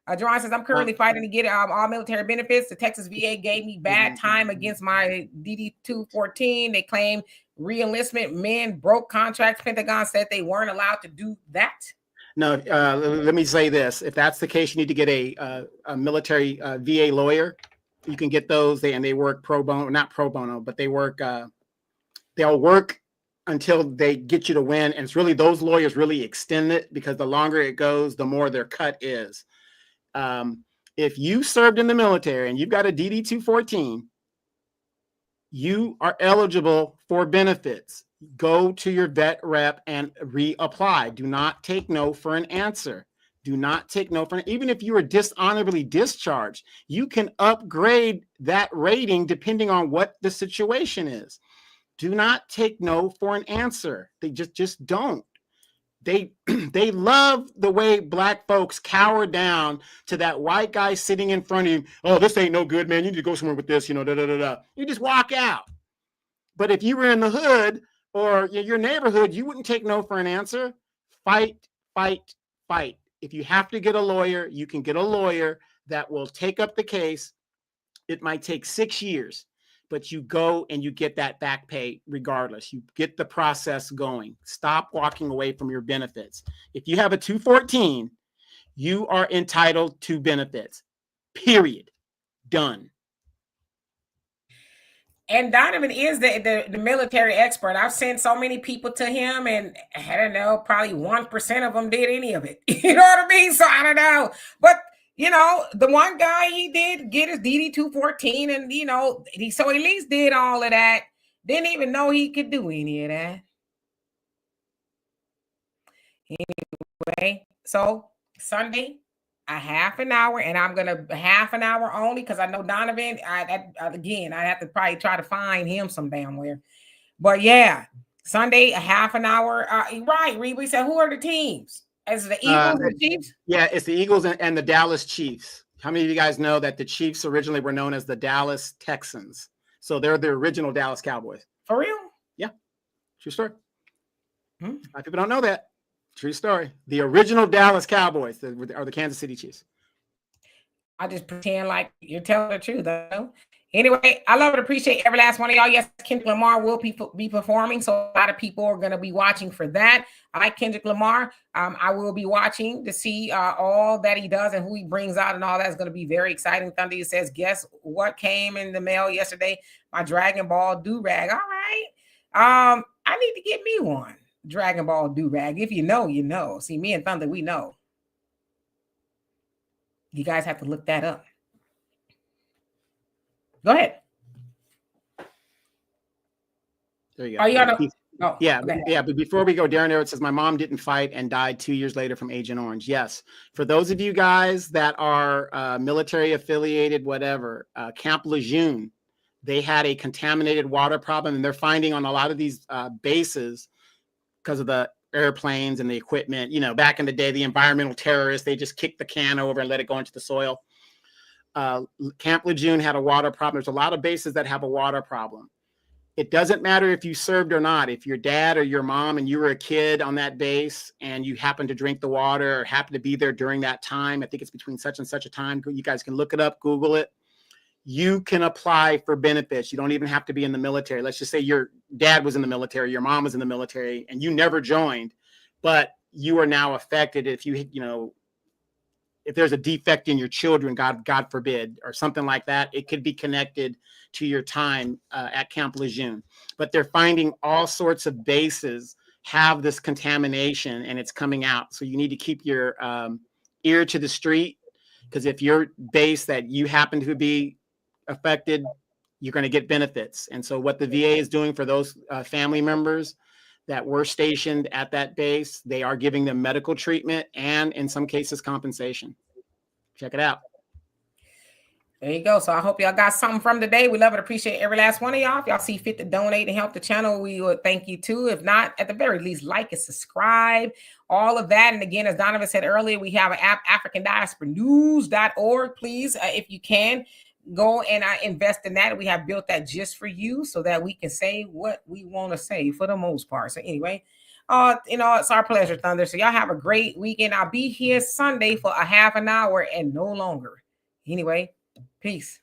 Jerron says, I'm currently fighting to get all military benefits. The Texas VA gave me bad time against my DD-214. They claim re-enlistment men broke contracts. Pentagon said they weren't allowed to do that. No, let me say this. If that's the case, you need to get a military VA lawyer. You can get those, and they work pro bono, not pro bono, but they work. They'll work until they get you to win. And it's really, those lawyers really extend it, because the longer it goes, the more their cut is. If you served in the military and you've got a DD-214, you are eligible for benefits. Go to your vet rep and reapply. Do not take no for an answer. Do not take no for, even if you are dishonorably discharged, you can upgrade that rating depending on what the situation is. Do not take no for an answer. They just don't. They love the way Black folks cower down to that white guy sitting in front of you. Oh, this ain't no good, man. You need to go somewhere with this, you know, da, da, da, da. You just walk out. But if you were in the hood or your neighborhood, you wouldn't take no for an answer. Fight, fight, fight. If you have to get a lawyer, you can get a lawyer that will take up the case. It might take 6 years, but you go and you get that back pay regardless. You get the process going. Stop walking away from your benefits. If you have a 214, you are entitled to benefits. Period. Done. And Donovan is the military expert. I've sent so many people to him, and I don't know, probably 1% of them did any of it. You know what I mean? So I don't know. But, you know, the one guy, he did get his DD 214, and, you know, he at least did all of that. Didn't even know he could do any of that. Anyway, so Sunday, a half an hour, and I'm gonna half an hour only because I know Donovan. Again, I have to probably try to find him some damn where. But yeah, Sunday, a half an hour. Right, Reed. We said, who are the teams? Is it the Eagles or the Chiefs? Yeah, it's the Eagles and the Dallas Chiefs. How many of you guys know that the Chiefs originally were known as the Dallas Texans? So they're the original Dallas Cowboys. For real? Yeah, true story. A lot of people don't know that. True story. The original Dallas Cowboys are the Kansas City Chiefs. I just pretend like you're telling the truth, though. Anyway, I love and appreciate every last one of y'all. Yes, Kendrick Lamar will be performing, so a lot of people are going to be watching for that. I like Kendrick Lamar. I will be watching to see all that he does and who he brings out and all that's going to be very exciting. Thunder says, guess what came in the mail yesterday? My Dragon Ball do-rag. All right. I need to get me one. Dragon Ball do-rag. If you know, you know. See, me and Thunder, we know. You guys have to look that up. Go ahead. There you go. Are you gonna? Oh, yeah, okay. Yeah. But before we go, Darren Arrow says my mom didn't fight and died 2 years later from Agent Orange. Yes. For those of you guys that are military affiliated, whatever, Camp Lejeune, they had a contaminated water problem, and they're finding on a lot of these bases because of the airplanes and the equipment. You know, back in the day, the environmental terrorists, they just kicked the can over and let it go into the soil. Camp Lejeune had a water problem. There's a lot of bases that have a water problem. It doesn't matter if you served or not. If your dad or your mom and you were a kid on that base and you happen to drink the water or happen to be there during that time, I think it's between such and such a time. You guys can look it up, Google it. You can apply for benefits. You don't even have to be in the military. Let's just say your dad was in the military, your mom was in the military, and you never joined, but you are now affected if if there's a defect in your children, God forbid, or something like that. It could be connected to your time at Camp Lejeune. But they're finding all sorts of bases have this contamination, and it's coming out. So you need to keep your ear to the street, because if your base that you happen to be affected, you're going to get benefits. And so what the VA is doing for those family members that were stationed at that base, they are giving them medical treatment and in some cases compensation. Check it out. There you go. So I hope y'all got something from today. We love and appreciate every last one of y'all. If y'all see fit to donate and help the channel, we would thank you too. If not, at the very least, like and subscribe, all of that. And again, as Donovan said earlier, we have an app, AfricanDiasporaNews.org. Please, if you can, go and invest in that. We have built that just for you so that we can say what we want to say for the most part. So anyway, it's our pleasure, Thunder. So y'all have a great weekend. I'll be here Sunday for a half an hour and no longer. Anyway, peace.